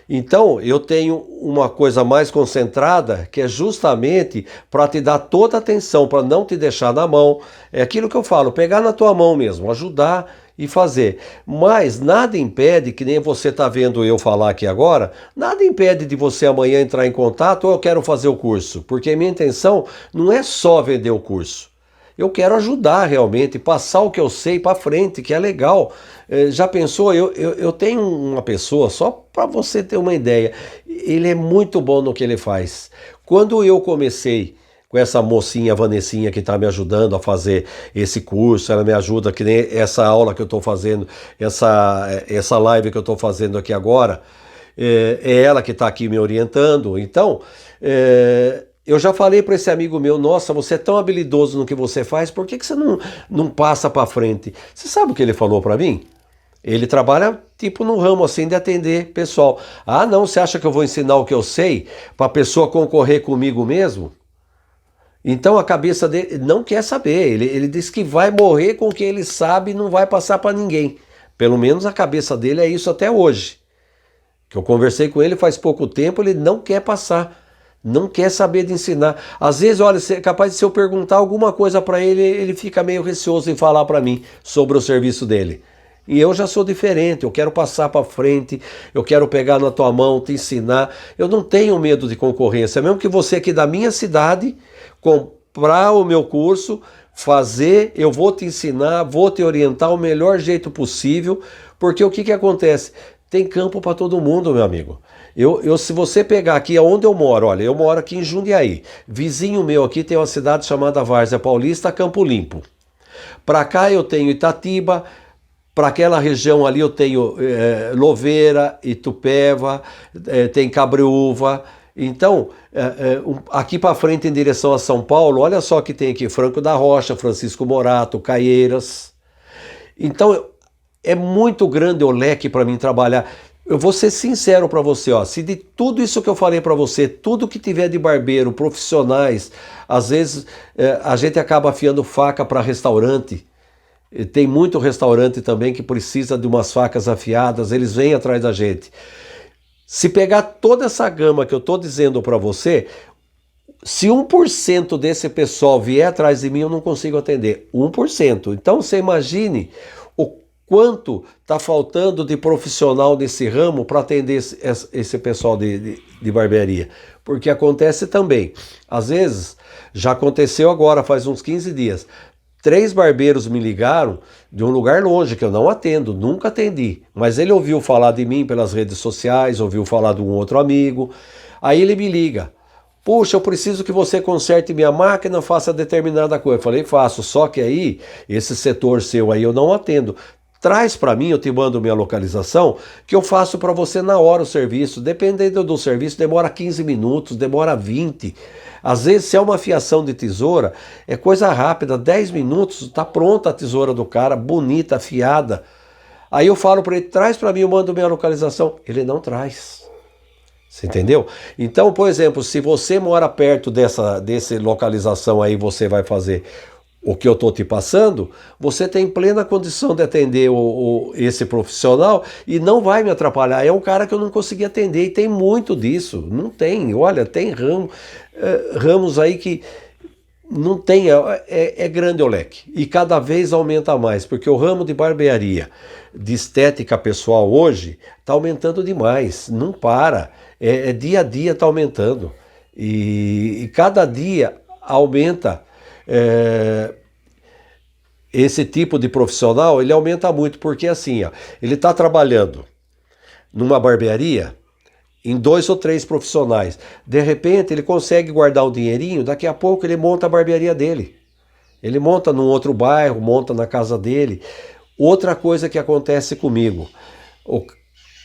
Então, eu tenho uma coisa mais concentrada, que é justamente para te dar toda a atenção, para não te deixar na mão. É aquilo que eu falo, pegar na tua mão mesmo, ajudar e fazer. Mas nada impede, que nem você está vendo eu falar aqui agora, nada impede de você amanhã entrar em contato ou eu quero fazer o curso, porque minha intenção não é só vender o curso. Eu quero ajudar realmente, passar o que eu sei para frente, que é legal. Já pensou? Eu tenho uma pessoa, só para você ter uma ideia, ele é muito bom no que ele faz. Quando eu comecei com essa mocinha, Vanessinha, que está me ajudando a fazer esse curso, ela me ajuda, que nem essa aula que eu estou fazendo, essa live que eu estou fazendo aqui agora, é ela que está aqui me orientando. Então, eu já falei para esse amigo meu, nossa, você é tão habilidoso no que você faz, por que você não passa para frente? Você sabe o que ele falou para mim? Ele trabalha tipo no ramo assim de atender pessoal. Ah, não, você acha que eu vou ensinar o que eu sei para a pessoa concorrer comigo mesmo? Então a cabeça dele não quer saber, ele diz que vai morrer com o que ele sabe e não vai passar para ninguém. Pelo menos a cabeça dele é isso até hoje. Que eu conversei com ele faz pouco tempo, ele não quer passar. Não quer saber de ensinar. Às vezes, olha, é capaz de se eu perguntar alguma coisa para ele, ele fica meio receoso em falar para mim sobre o serviço dele. E eu já sou diferente, eu quero passar para frente, eu quero pegar na tua mão, te ensinar. Eu não tenho medo de concorrência, mesmo que você aqui da minha cidade comprar o meu curso, fazer, eu vou te ensinar, vou te orientar o melhor jeito possível, porque o que acontece? Tem campo para todo mundo, meu amigo. Se você pegar aqui onde eu moro, olha, eu moro aqui em Jundiaí. Vizinho meu aqui tem uma cidade chamada Várzea Paulista, Campo Limpo. Para cá eu tenho Itatiba, para aquela região ali eu tenho Louveira, Itupeva, tem Cabreúva. Então, aqui para frente em direção a São Paulo, olha só que tem aqui Franco da Rocha, Francisco Morato, Caieiras. Então, é muito grande o leque para mim trabalhar. Eu vou ser sincero para você, ó, se de tudo isso que eu falei para você, tudo que tiver de barbeiro, profissionais, às vezes a gente acaba afiando faca para restaurante. Tem muito restaurante também que precisa de umas facas afiadas, eles vêm atrás da gente. Se pegar toda essa gama que eu estou dizendo para você, se 1% desse pessoal vier atrás de mim, eu não consigo atender. 1%. Então você imagine o quanto está faltando de profissional nesse ramo para atender esse pessoal de barbearia. Porque acontece também. Às vezes, já aconteceu agora, faz uns 15 dias. 3 barbeiros me ligaram de um lugar longe, que eu não atendo, nunca atendi. Mas ele ouviu falar de mim pelas redes sociais, ouviu falar de um outro amigo. Aí ele me liga. Puxa, eu preciso que você conserte minha máquina, faça determinada coisa. Eu falei, faço, só que aí, esse setor seu aí eu não atendo. Traz para mim, eu te mando minha localização, que eu faço para você na hora o serviço. Dependendo do serviço, demora 15 minutos, demora 20. Às vezes, se é uma fiação de tesoura, é coisa rápida, 10 minutos, está pronta a tesoura do cara, bonita, afiada. Aí eu falo para ele, traz para mim, eu mando minha localização. Ele não traz. Você entendeu? Então, por exemplo, se você mora perto dessa localização aí, você vai fazer o que eu estou te passando, você tem plena condição de atender esse profissional e não vai me atrapalhar. É um cara que eu não consegui atender e tem muito disso. Não tem, olha, tem ramos aí que não tem, é grande o leque. E cada vez aumenta mais, porque o ramo de barbearia, de estética pessoal hoje, está aumentando demais, não para. Dia a dia está aumentando. E cada dia aumenta. Esse tipo de profissional, ele aumenta muito, porque assim, ó, ele está trabalhando numa barbearia em 2 ou 3 profissionais. De repente, ele consegue guardar um dinheirinho, daqui a pouco ele monta a barbearia dele. Ele monta num outro bairro, monta na casa dele. Outra coisa que acontece comigo,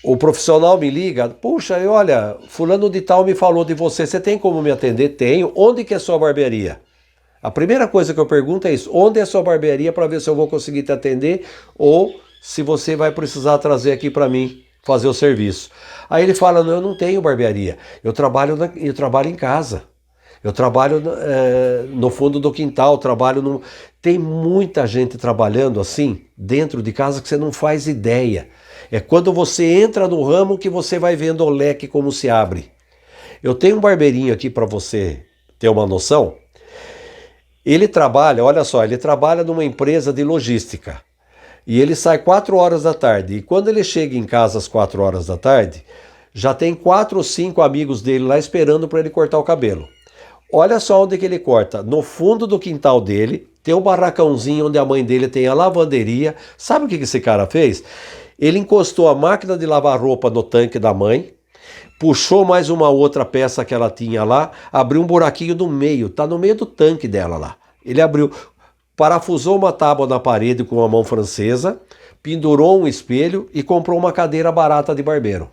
o profissional me liga, puxa, olha, fulano de tal me falou de você, você tem como me atender? Tenho. Onde que é sua barbearia? A primeira coisa que eu pergunto é isso, onde é a sua barbearia para ver se eu vou conseguir te atender ou se você vai precisar trazer aqui para mim fazer o serviço. Aí ele fala, não, eu não tenho barbearia, eu trabalho em casa, eu trabalho no fundo do quintal, Tem muita gente trabalhando assim, dentro de casa, que você não faz ideia. É quando você entra no ramo que você vai vendo o leque como se abre. Eu tenho um barbeirinho aqui para você ter uma noção. Ele trabalha, olha só, ele trabalha numa empresa de logística. E ele sai 4 horas da tarde. E quando ele chega em casa às 4 horas da tarde, já tem 4 ou 5 amigos dele lá esperando para ele cortar o cabelo. Olha só onde que ele corta. No fundo do quintal dele, tem um barracãozinho onde a mãe dele tem a lavanderia. Sabe o que esse cara fez? Ele encostou a máquina de lavar roupa no tanque da mãe, puxou mais uma outra peça que ela tinha lá, abriu um buraquinho no meio, tá no meio do tanque dela lá. Ele abriu, parafusou uma tábua na parede com uma mão francesa, pendurou um espelho e comprou uma cadeira barata de barbeiro.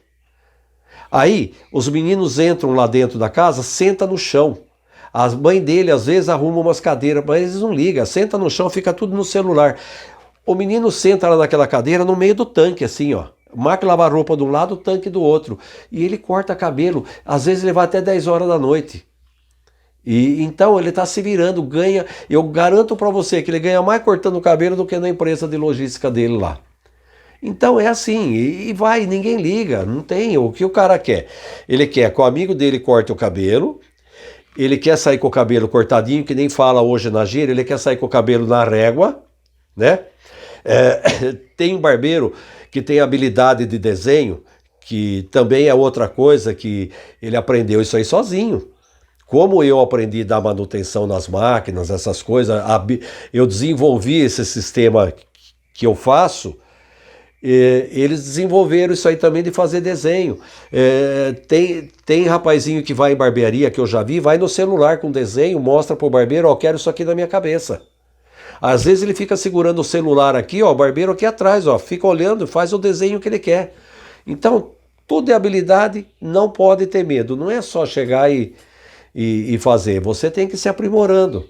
Aí, os meninos entram lá dentro da casa, senta no chão. A mãe dele, às vezes, arruma umas cadeiras, mas eles não ligam, senta no chão, fica tudo no celular. O menino senta lá naquela cadeira no meio do tanque, assim, ó. Máquina lavar roupa de um lado, o tanque do outro. E ele corta cabelo. Às vezes ele vai até 10 horas da noite. E então ele está se virando, ganha. Eu garanto para você que ele ganha mais cortando o cabelo do que na empresa de logística dele lá. Então é assim, e vai, ninguém liga, não tem. O que o cara quer? Ele quer que o amigo dele corte o cabelo, ele quer sair com o cabelo cortadinho, que nem fala hoje na gíria, ele quer sair com o cabelo na régua, né? Tem um barbeiro que tem habilidade de desenho, que também é outra coisa que ele aprendeu isso aí sozinho. Como eu aprendi a dar manutenção nas máquinas, essas coisas, eu desenvolvi esse sistema que eu faço, eles desenvolveram isso aí também de fazer desenho. Tem rapazinho que vai em barbearia, que eu já vi, vai no celular com desenho, mostra pro barbeiro, ó, quero isso aqui na minha cabeça. Às vezes ele fica segurando o celular aqui, ó, o barbeiro aqui atrás, ó, fica olhando, faz o desenho que ele quer. Então, tudo é habilidade, não pode ter medo. Não é só chegar e fazer, você tem que ir se aprimorando.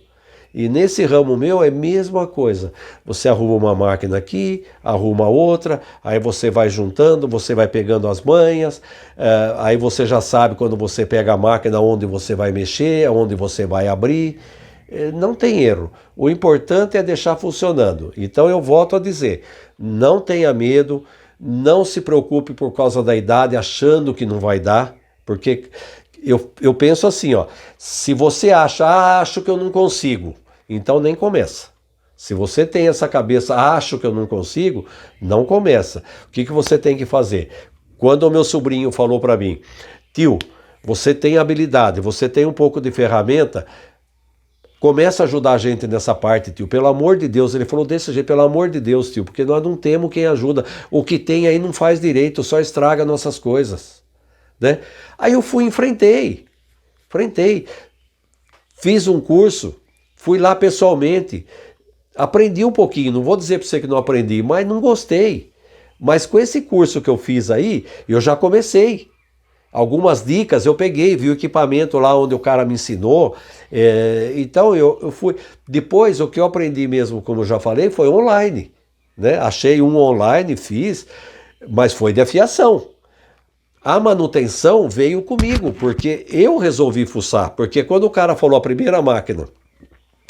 E nesse ramo meu é a mesma coisa. Você arruma uma máquina aqui, arruma outra, aí você vai juntando, você vai pegando as manhas, aí você já sabe quando você pega a máquina onde você vai mexer, onde você vai abrir. Não tem erro. O importante é deixar funcionando. Então eu volto a dizer, não tenha medo, não se preocupe por causa da idade achando que não vai dar, porque eu penso assim, ó, se você acha, acho que eu não consigo, então nem começa. Se você tem essa cabeça, acho que eu não consigo, não começa. O que você tem que fazer? Quando o meu sobrinho falou para mim, tio, você tem habilidade, você tem um pouco de ferramenta, começa a ajudar a gente nessa parte, tio. Pelo amor de Deus. Ele falou desse jeito, pelo amor de Deus, tio. Porque nós não temos quem ajuda. O que tem aí não faz direito, só estraga nossas coisas. Né? Aí eu fui, enfrentei. Fiz um curso, fui lá pessoalmente. Aprendi um pouquinho, não vou dizer para você que não aprendi, mas não gostei. Mas com esse curso que eu fiz aí, eu já comecei. Algumas dicas eu peguei, vi o equipamento lá onde o cara me ensinou, então eu fui. Depois o que eu aprendi mesmo, como eu já falei, foi online, né? Achei um online, fiz, mas foi de afiação. A manutenção veio comigo, porque eu resolvi fuçar, porque quando o cara falou a primeira máquina,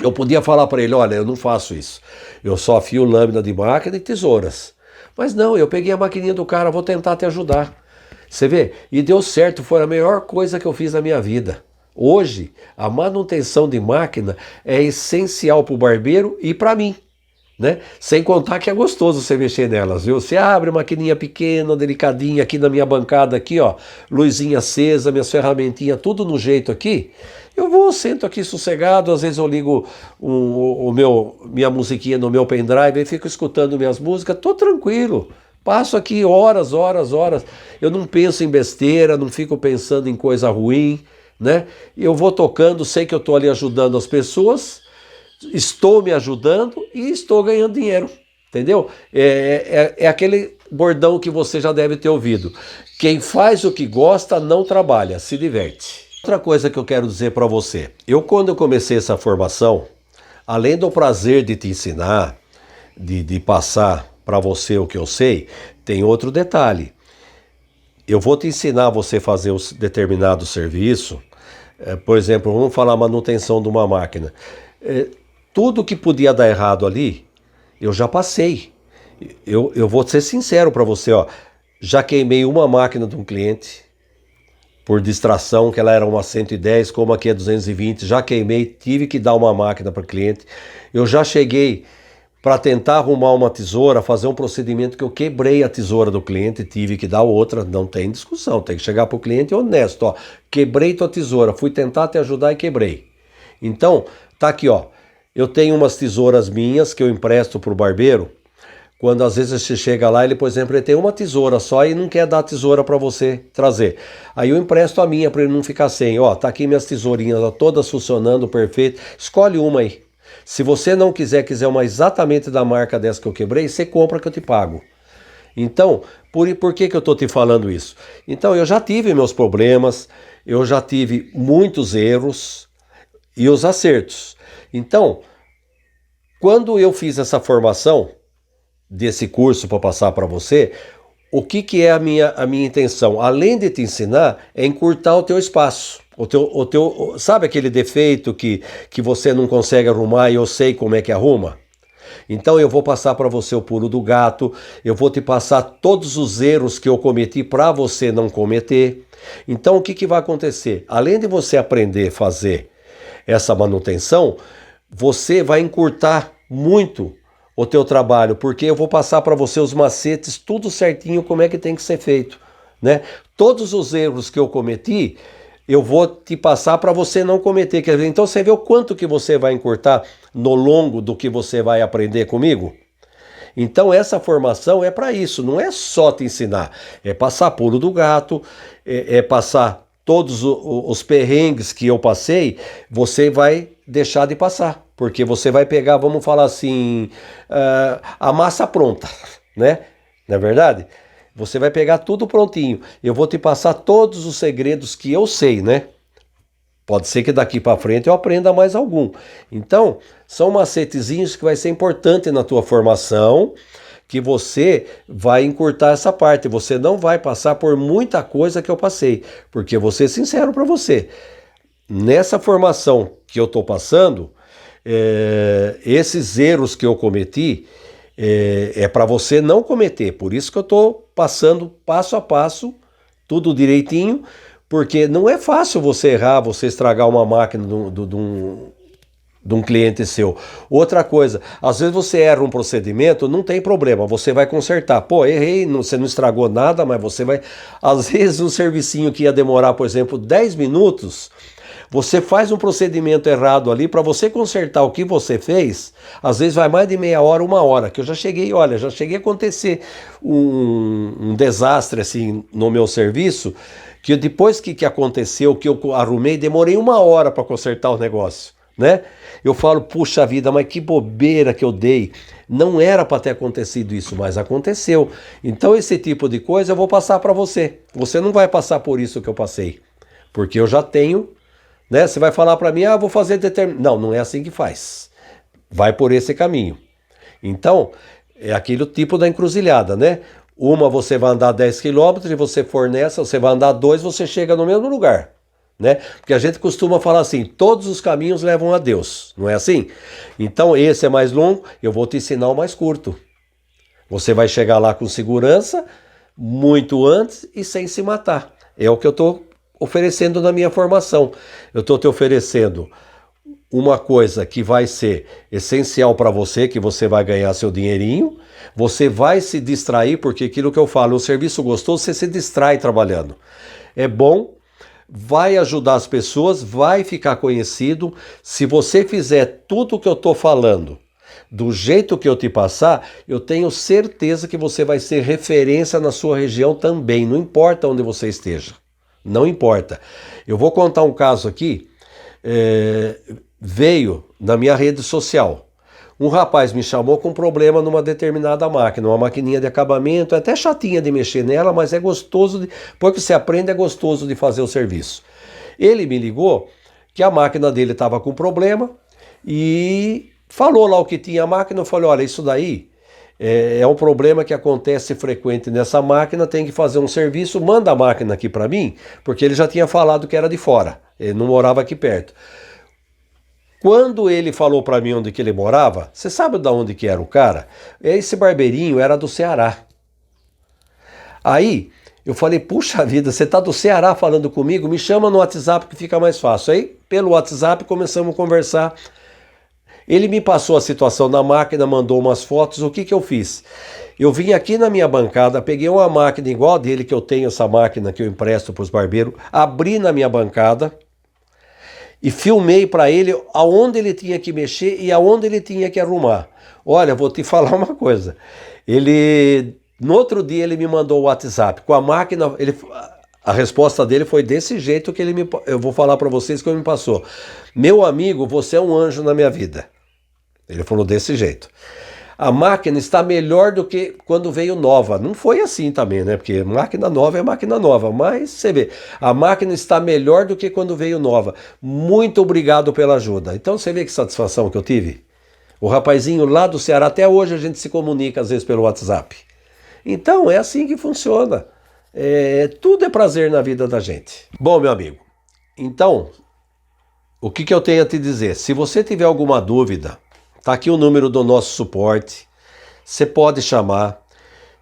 eu podia falar para ele, olha, eu não faço isso, eu só afio lâmina de máquina e tesouras. Mas não, eu peguei a maquininha do cara, vou tentar te ajudar. Você vê? E deu certo, foi a melhor coisa que eu fiz na minha vida. Hoje, a manutenção de máquina é essencial para o barbeiro e para mim, né? Sem contar que é gostoso você mexer nelas, viu? Você abre uma maquininha pequena, delicadinha, aqui na minha bancada, aqui, ó, luzinha acesa, minhas ferramentinhas, tudo no jeito aqui. Eu vou, sento aqui sossegado, às vezes eu ligo minha musiquinha no meu pendrive e fico escutando minhas músicas, tô tranquilo. Passo aqui horas. Eu não penso em besteira, não fico pensando em coisa ruim, né? Eu vou tocando, sei que eu estou ali ajudando as pessoas, estou me ajudando e estou ganhando dinheiro, entendeu? É aquele bordão que você já deve ter ouvido. Quem faz o que gosta não trabalha, se diverte. Outra coisa que eu quero dizer para você. Quando eu comecei essa formação, além do prazer de te ensinar, de passar para você o que eu sei, tem outro detalhe. Eu vou te ensinar você a fazer um determinado serviço, por exemplo, vamos falar manutenção de uma máquina. Tudo que podia dar errado ali, eu já passei. Eu vou ser sincero para você, ó, já queimei uma máquina de um cliente, por distração, que ela era uma 110, como aqui é 220, já queimei, tive que dar uma máquina para o cliente. Eu já cheguei para tentar arrumar uma tesoura, fazer um procedimento que eu quebrei a tesoura do cliente, tive que dar outra, não tem discussão, tem que chegar para o cliente honesto, ó, quebrei tua tesoura, fui tentar te ajudar e quebrei. Então, tá aqui, ó, eu tenho umas tesouras minhas que eu empresto para o barbeiro, quando às vezes você chega lá, ele, por exemplo, ele tem uma tesoura só e não quer dar a tesoura para você trazer. Aí eu empresto a minha para ele não ficar sem, ó, tá aqui minhas tesourinhas, ó, todas funcionando, perfeito, escolhe uma aí. Se você não quiser uma exatamente da marca dessa que eu quebrei, você compra que eu te pago. Então, por que eu estou te falando isso? Então, eu já tive meus problemas, eu já tive muitos erros e os acertos. Então, quando eu fiz essa formação desse curso para passar para você, o que é a minha intenção? Além de te ensinar, é encurtar o teu espaço. Sabe aquele defeito que você não consegue arrumar e eu sei como é que arruma? Então eu vou passar para você o pulo do gato, eu vou te passar todos os erros que eu cometi para você não cometer. Então o que vai acontecer? Além de você aprender a fazer essa manutenção, você vai encurtar muito o teu trabalho, porque eu vou passar para você os macetes, tudo certinho, como é que tem que ser feito, né? Todos os erros que eu cometi, eu vou te passar para você não cometer. Quer dizer, então você vê o quanto que você vai encurtar no longo do que você vai aprender comigo? Então essa formação é para isso, não é só te ensinar, é passar pulo do gato, é passar todos os perrengues que eu passei, você vai deixar de passar, porque você vai pegar, vamos falar assim, a massa pronta, né? Não é verdade? Você vai pegar tudo prontinho. Eu vou te passar todos os segredos que eu sei, né? Pode ser que daqui para frente eu aprenda mais algum. Então, são macetezinhos que vai ser importante na tua formação, que você vai encurtar essa parte. Você não vai passar por muita coisa que eu passei, porque eu vou ser sincero para você. Nessa formação que eu estou passando, esses erros que eu cometi, é para você não cometer. Por isso que eu estou passando passo a passo, tudo direitinho, porque não é fácil você errar, você estragar uma máquina de um cliente seu. Outra coisa, às vezes você erra um procedimento, não tem problema, você vai consertar. Pô, errei, você não estragou nada, mas você vai... Às vezes um servicinho que ia demorar, por exemplo, 10 minutos, você faz um procedimento errado ali, para você consertar o que você fez, às vezes vai mais de meia hora, 1 hora, que eu já cheguei a acontecer um desastre assim no meu serviço, que depois que aconteceu, que eu arrumei, demorei 1 hora para consertar o negócio, né? Eu falo, puxa vida, mas que bobeira que eu dei. Não era para ter acontecido isso, mas aconteceu. Então esse tipo de coisa eu vou passar para você. Você não vai passar por isso que eu passei, porque eu já tenho, né? Você vai falar para mim, vou fazer determinado... Não, não é assim que faz. Vai por esse caminho. Então, é aquele tipo da encruzilhada, né? Uma você vai andar 10 quilômetros e você for nessa, você vai andar 2, você chega no mesmo lugar, né? Porque a gente costuma falar assim, todos os caminhos levam a Deus, não é assim? Então esse é mais longo, eu vou te ensinar o mais curto. Você vai chegar lá com segurança, muito antes e sem se matar. É o que eu estou oferecendo na minha formação. Eu estou te oferecendo uma coisa que vai ser essencial para você, que você vai ganhar seu dinheirinho, você vai se distrair, porque aquilo que eu falo, um serviço gostoso, você se distrai trabalhando. É bom, vai ajudar as pessoas, vai ficar conhecido. Se você fizer tudo o que eu estou falando, do jeito que eu te passar, eu tenho certeza que você vai ser referência na sua região também, não importa onde você esteja. Não importa. Eu vou contar um caso aqui, veio na minha rede social. Um rapaz me chamou com problema numa determinada máquina, uma maquininha de acabamento, é até chatinha de mexer nela, mas é gostoso, porque você aprende, é gostoso de fazer o serviço. Ele me ligou que a máquina dele estava com problema e falou lá o que tinha a máquina. Eu falei, olha, isso daí é um problema que acontece frequente nessa máquina, tem que fazer um serviço, manda a máquina aqui para mim, porque ele já tinha falado que era de fora, ele não morava aqui perto. Quando ele falou para mim onde que ele morava, você sabe de onde que era o cara? Esse barbeirinho era do Ceará. Aí eu falei, puxa vida, você tá do Ceará falando comigo? Me chama no WhatsApp que fica mais fácil. Aí pelo WhatsApp começamos a conversar. Ele me passou a situação da máquina, mandou umas fotos. O que que eu fiz? Eu vim aqui na minha bancada, peguei uma máquina igual a dele, que eu tenho essa máquina que eu empresto para os barbeiros, abri na minha bancada e filmei para ele aonde ele tinha que mexer e aonde ele tinha que arrumar. Olha, vou te falar uma coisa. No outro dia ele me mandou o WhatsApp com a máquina, a resposta dele foi desse jeito que eu vou falar para vocês que ele me passou. Meu amigo, você é um anjo na minha vida. Ele falou desse jeito. A máquina está melhor do que quando veio nova. Não foi assim também, né? Porque máquina nova é máquina nova. Mas você vê, a máquina está melhor do que quando veio nova. Muito obrigado pela ajuda. Então você vê que satisfação que eu tive. O rapazinho lá do Ceará, até hoje a gente se comunica às vezes pelo WhatsApp. Então é assim que funciona. Tudo é prazer na vida da gente. Bom, meu amigo, então, o que eu tenho a te dizer? Se você tiver alguma dúvida, tá aqui o número do nosso suporte, você pode chamar.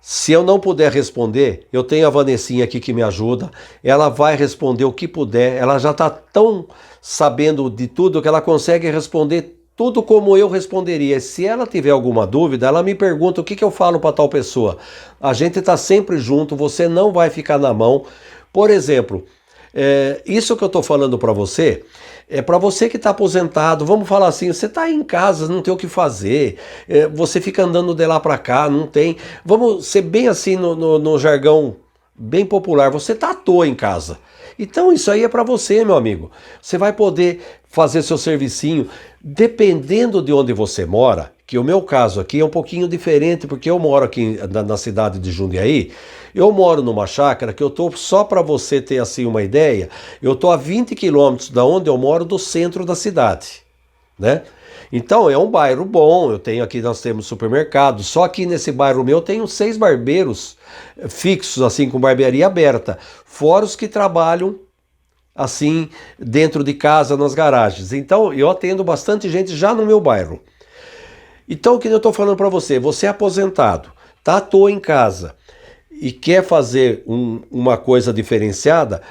Se eu não puder responder, eu tenho a Vanessinha aqui que me ajuda, ela vai responder o que puder, ela já está tão sabendo de tudo que ela consegue responder tudo como eu responderia. Se ela tiver alguma dúvida, ela me pergunta o que eu falo para tal pessoa. A gente está sempre junto, você não vai ficar na mão. Por exemplo, isso que eu estou falando para você, é para você que está aposentado. Vamos falar assim, você está em casa, não tem o que fazer, você fica andando de lá para cá, não tem... Vamos ser bem assim no jargão bem popular, você está à toa em casa. Então isso aí é para você, meu amigo. Você vai poder fazer seu servicinho, dependendo de onde você mora, que o meu caso aqui é um pouquinho diferente, porque eu moro aqui na cidade de Jundiaí, eu moro numa chácara que eu tô, só para você ter assim uma ideia, eu tô a 20 quilômetros da onde eu moro do centro da cidade, né? Então é um bairro bom, eu tenho aqui, nós temos supermercado, só aqui nesse bairro meu eu tenho 6 barbeiros fixos, assim, com barbearia aberta, fora os que trabalham assim dentro de casa, nas garagens. Então eu atendo bastante gente já no meu bairro. Então o que eu estou falando para você, você é aposentado, tá à toa em casa e quer fazer uma coisa diferenciada,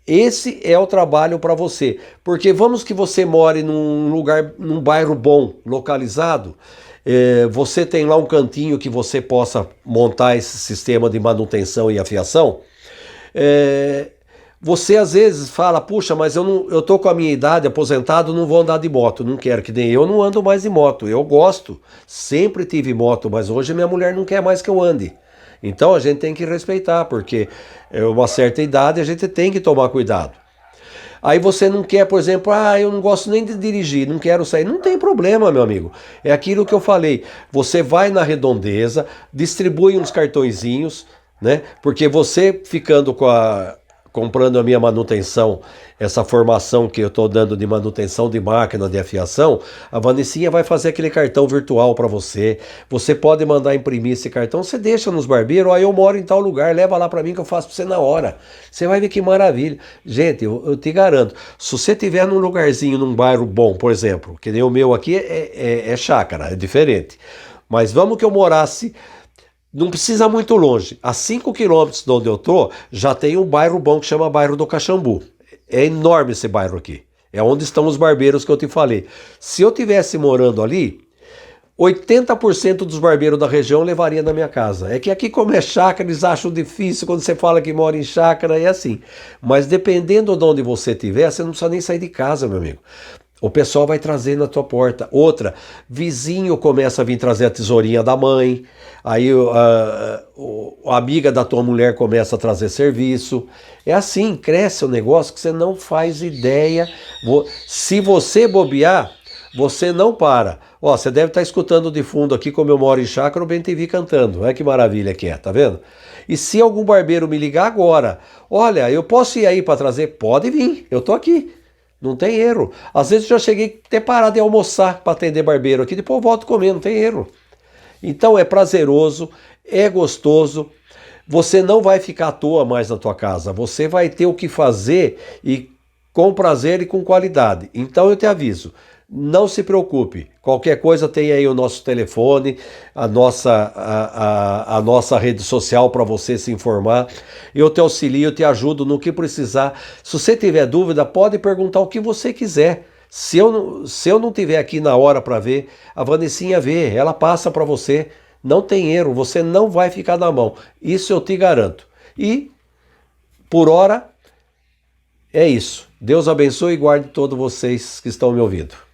esse é o trabalho para você. Porque vamos que você more num lugar, num bairro bom, localizado, você tem lá um cantinho que você possa montar esse sistema de manutenção e afiação. É, você às vezes fala, puxa, mas eu tô com a minha idade, aposentado, não vou andar de moto, não quero, que nem eu não ando mais de moto, eu gosto, sempre tive moto, mas hoje minha mulher não quer mais que eu ande. Então a gente tem que respeitar, porque é uma certa idade a gente tem que tomar cuidado. Aí você não quer, por exemplo, eu não gosto nem de dirigir, não quero sair. Não tem problema, meu amigo. É aquilo que eu falei. Você vai na Redondeza, distribui uns cartõezinhos, né? Porque você ficando comprando a minha manutenção, essa formação que eu estou dando de manutenção de máquina de afiação, a Vanessinha vai fazer aquele cartão virtual para você. Você pode mandar imprimir esse cartão, você deixa nos barbeiros, eu moro em tal lugar, leva lá para mim que eu faço para você na hora. Você vai ver que maravilha. Gente, eu te garanto, se você tiver num lugarzinho, num bairro bom, por exemplo, que nem o meu aqui é chácara, é diferente. Mas vamos que eu morasse. Não precisa muito longe. A 5 quilômetros de onde eu tô, já tem um bairro bom que chama Bairro do Caxambu. É enorme esse bairro aqui. É onde estão os barbeiros que eu te falei. Se eu tivesse morando ali, 80% dos barbeiros da região levaria na minha casa. É que aqui, como é chácara, eles acham difícil quando você fala que mora em chácara, é assim. Mas dependendo de onde você estiver, você não precisa nem sair de casa, meu amigo. O pessoal vai trazer na tua porta. Outra, vizinho começa a vir trazer a tesourinha da mãe, aí a amiga da tua mulher começa a trazer serviço. É assim, cresce o negócio que você não faz ideia. Se você bobear, você não para. Ó, você deve estar escutando de fundo aqui, como eu moro em chácara, o BenTV cantando. Olha que maravilha que é, tá vendo? E se algum barbeiro me ligar agora, olha, eu posso ir aí para trazer? Pode vir, eu tô aqui. Não tem erro. Às vezes eu já cheguei a ter parado de almoçar para atender barbeiro aqui, depois eu volto comer, não tem erro. Então é prazeroso, é gostoso. Você não vai ficar à toa mais na tua casa. Você vai ter o que fazer e com prazer e com qualidade. Então eu te aviso, não se preocupe. Qualquer coisa tem aí o nosso telefone, a nossa rede social para você se informar. Eu te auxilio, eu te ajudo no que precisar. Se você tiver dúvida, pode perguntar o que você quiser. Se eu não tiver aqui na hora para ver, a Vanessinha vê, ela passa para você. Não tem erro, você não vai ficar na mão. Isso eu te garanto. E, por hora, é isso. Deus abençoe e guarde todos vocês que estão me ouvindo.